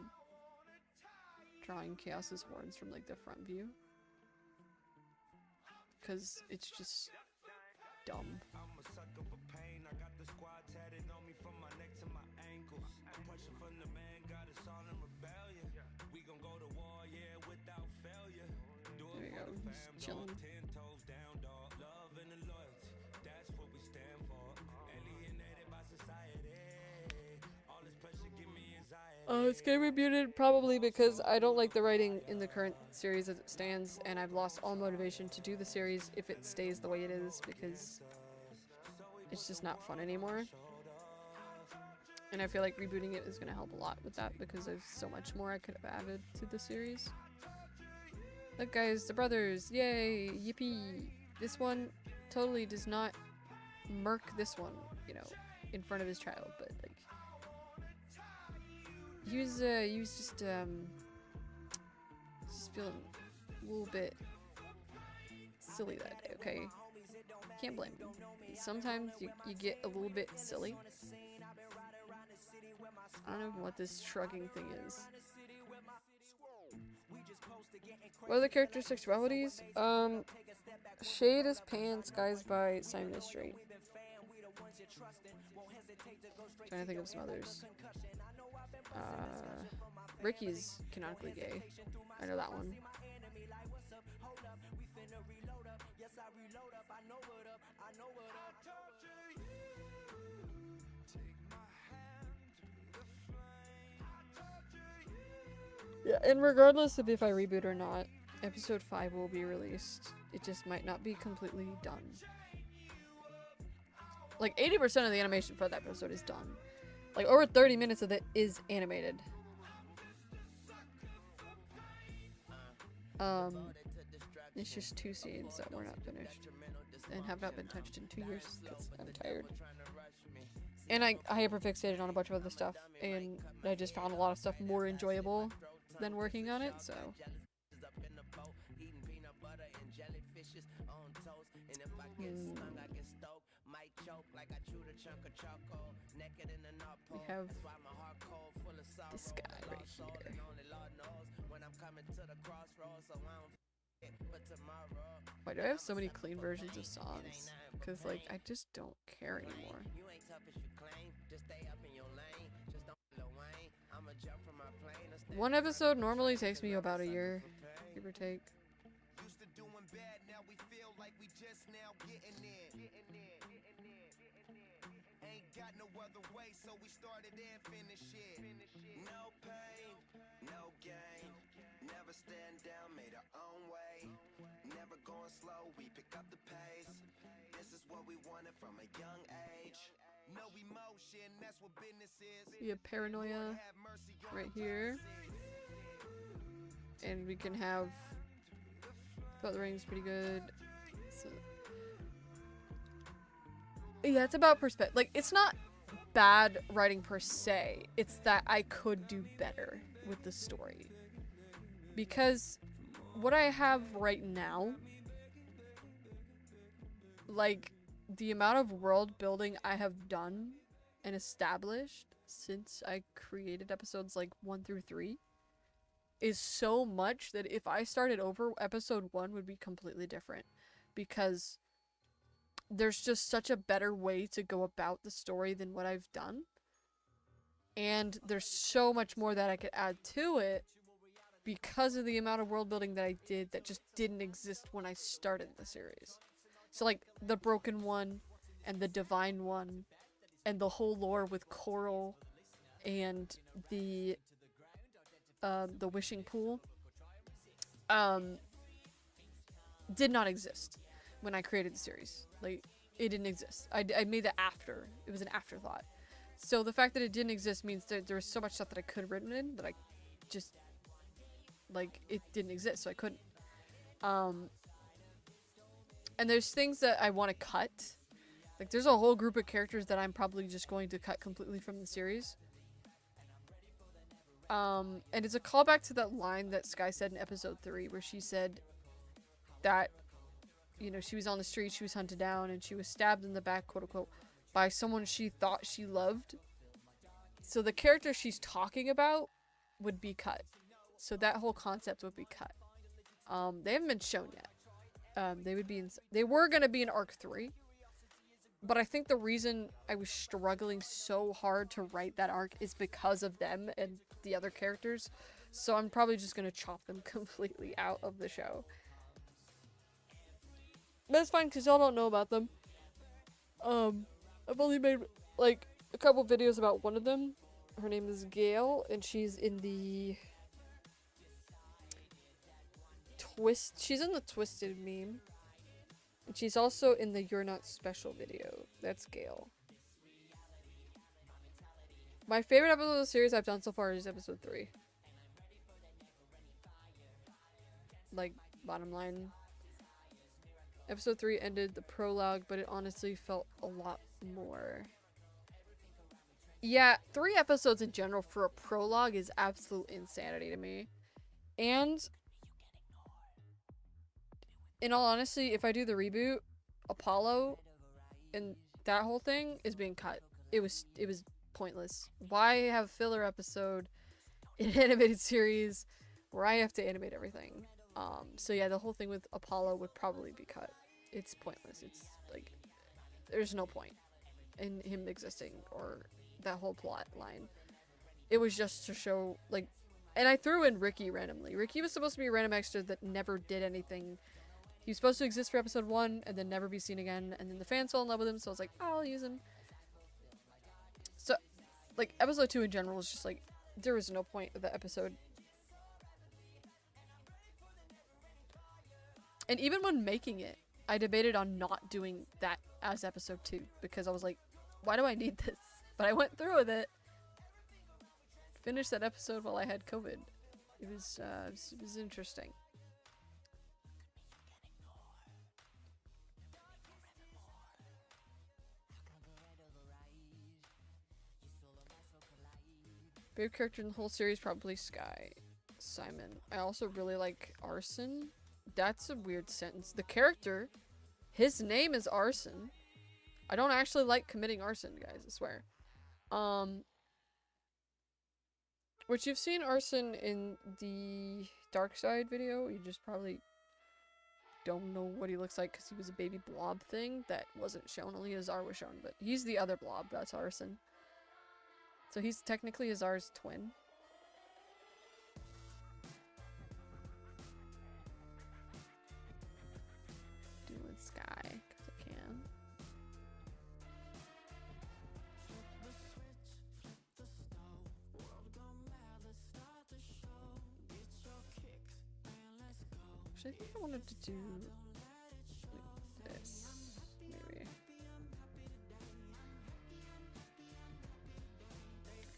drawing Chaos's horns from like the front view. Cause it's just dumb. There you go, just chilling. It's getting rebuted probably because I don't like the writing in the current series as it stands, and I've lost all motivation to do the series if it stays the way it is, because it's just not fun anymore. And I feel like rebooting it is going to help a lot with that, because there's so much more I could have added to the series. Look guys, the brothers, yay, yippee! This one totally does not murk this one, you know, in front of his child, but like, he was just feeling a little bit silly that day, okay? Can't blame him. Sometimes you get a little bit silly. I don't know what this shrugging thing is. What are the character sexualities? Shade is pants, guys by Simon is straight. Trying to think of some others. Ricky's canonically gay. I know that one. Yeah, and regardless of if I reboot or not, episode 5 will be released. It just might not be completely done. Like 80% of the animation for that episode is done. Like over 30 minutes of it is animated. It's just 2 scenes that were not finished and have not been touched in 2 years because I'm tired. And I hyperfixated on a bunch of other stuff, and I just found a lot of stuff more enjoyable than working on it, so. We have this guy right here. Why do I have so many clean versions of songs? Because, like, I just don't care anymore. One episode normally takes me about a year, give or take. Got no other way, so we started and finished it. No pain, no gain. Never stand down, made our own way. Never going slow, we pick up the pace. This is what we wanted from a young age. No emotion, that's what business is. Yeah, paranoia right here. And we can have Throughout the Rings pretty good. So yeah, it's about perspective. Like, it's not bad writing per se. It's that I could do better with the story. Because what I have right now, like, the amount of world building I have done and established since I created episodes like 1 through 3 is so much that if I started over, episode 1 would be completely different. Because there's just such a better way to go about the story than what I've done. And there's so much more that I could add to it because of the amount of world building that I did that just didn't exist when I started the series. So like the Broken One and the Divine One and the whole lore with Coral and the Wishing Pool did not exist when I created the series. Like, it didn't exist. I made that after. It was an afterthought. So the fact that it didn't exist means that there was so much stuff that I could have written in that I just, like, it didn't exist, so I couldn't. And there's things that I want to cut. Like, there's a whole group of characters that I'm probably just going to cut completely from the series. And it's a callback to that line that Sky said in episode 3, where she said that, you know, she was on the street, she was hunted down, and she was stabbed in the back, quote unquote, by someone she thought she loved. So the character she's talking about would be cut. So that whole concept would be cut. They haven't been shown yet. They were gonna be in arc 3. But I think the reason I was struggling so hard to write that arc is because of them and the other characters. So I'm probably just gonna chop them completely out of the show. But it's fine because y'all don't know about them. I've only made like a couple videos about one of them. Her name is Gail, and she's in the she's in the Twisted meme. And she's also in the You're Not Special video. That's Gail. My favorite episode of the series I've done so far is episode 3. Like, bottom line. Episode 3 ended the prologue, but it honestly felt a lot more. Yeah, 3 episodes in general for a prologue is absolute insanity to me. And in all honesty, if I do the reboot, Apollo and that whole thing is being cut. It was pointless. Why have filler episode in an animated series where I have to animate everything? So yeah, the whole thing with Apollo would probably be cut. It's pointless. It's like there's no point in him existing or that whole plot line. It was just to show like, and I threw in Ricky randomly. Ricky was supposed to be a random extra that never did anything. He was supposed to exist for episode 1 and then never be seen again, and then the fans fell in love with him, so I was like, oh, I'll use him. So, like, episode 2 in general was just like, there was no point of the episode. And even when making it, I debated on not doing that as episode 2, because I was like, why do I need this? But I went through with it. Finished that episode while I had COVID. It was interesting. Favorite character in the whole series, probably Sky. Simon. I also really like Arson. That's a weird sentence. The character, his name is Arson. I don't actually like committing arson, guys, I swear. Which you've seen Arson in the Dark Side video. You just probably don't know what he looks like because he was a baby blob thing that wasn't shown. Only Azar was shown, but he's the other blob. That's Arson. So he's technically Azar's twin. Doing Sky, because I can. Actually, I think I wanted to do like this, maybe.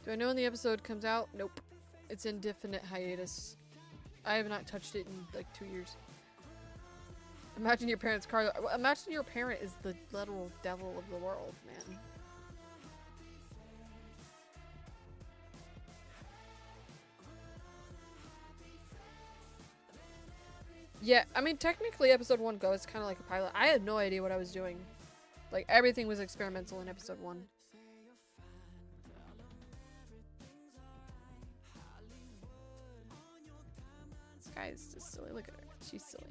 Do I know when the episode comes out? Nope. It's indefinite hiatus. I have not touched it in like 2 years. Imagine your parents' car. Imagine your parent is the literal devil of the world, man. Yeah, I mean, technically episode 1 goes kind of like a pilot. I had no idea what I was doing. Like, everything was experimental in episode 1. This guy is just silly. Look at her. She's silly.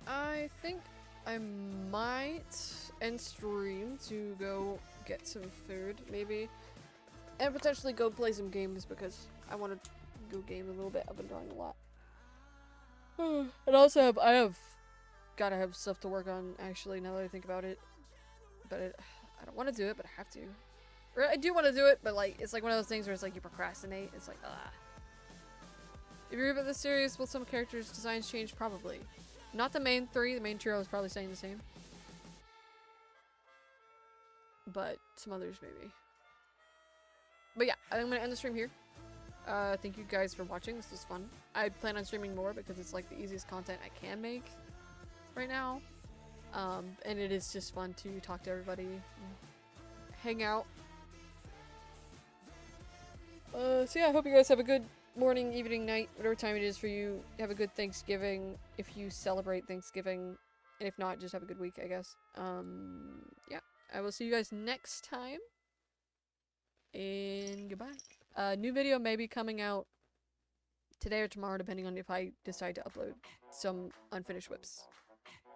I think I might end stream to go get some food, maybe, and potentially go play some games because I want to go game a little bit. I've been drawing a lot, and also I gotta have stuff to work on. Actually, now that I think about it, but I don't want to do it, but I have to. Or I do want to do it, but like it's like one of those things where it's like you procrastinate. It's like If you reboot the series, will some characters' designs change? Probably. Not the main 3, the main trio is probably staying the same. But some others maybe. But yeah, I think I'm gonna end the stream here. Thank you guys for watching, this was fun. I plan on streaming more because it's like the easiest content I can make right now. And it is just fun to talk to everybody, and hang out. So yeah, I hope you guys have a good morning, evening, night, whatever time it is for you. Have a good Thanksgiving if you celebrate Thanksgiving, and if not, just have a good week, I guess. Yeah, I will see you guys next time, and goodbye. New video may be coming out today or tomorrow, depending on if I decide to upload some unfinished whips.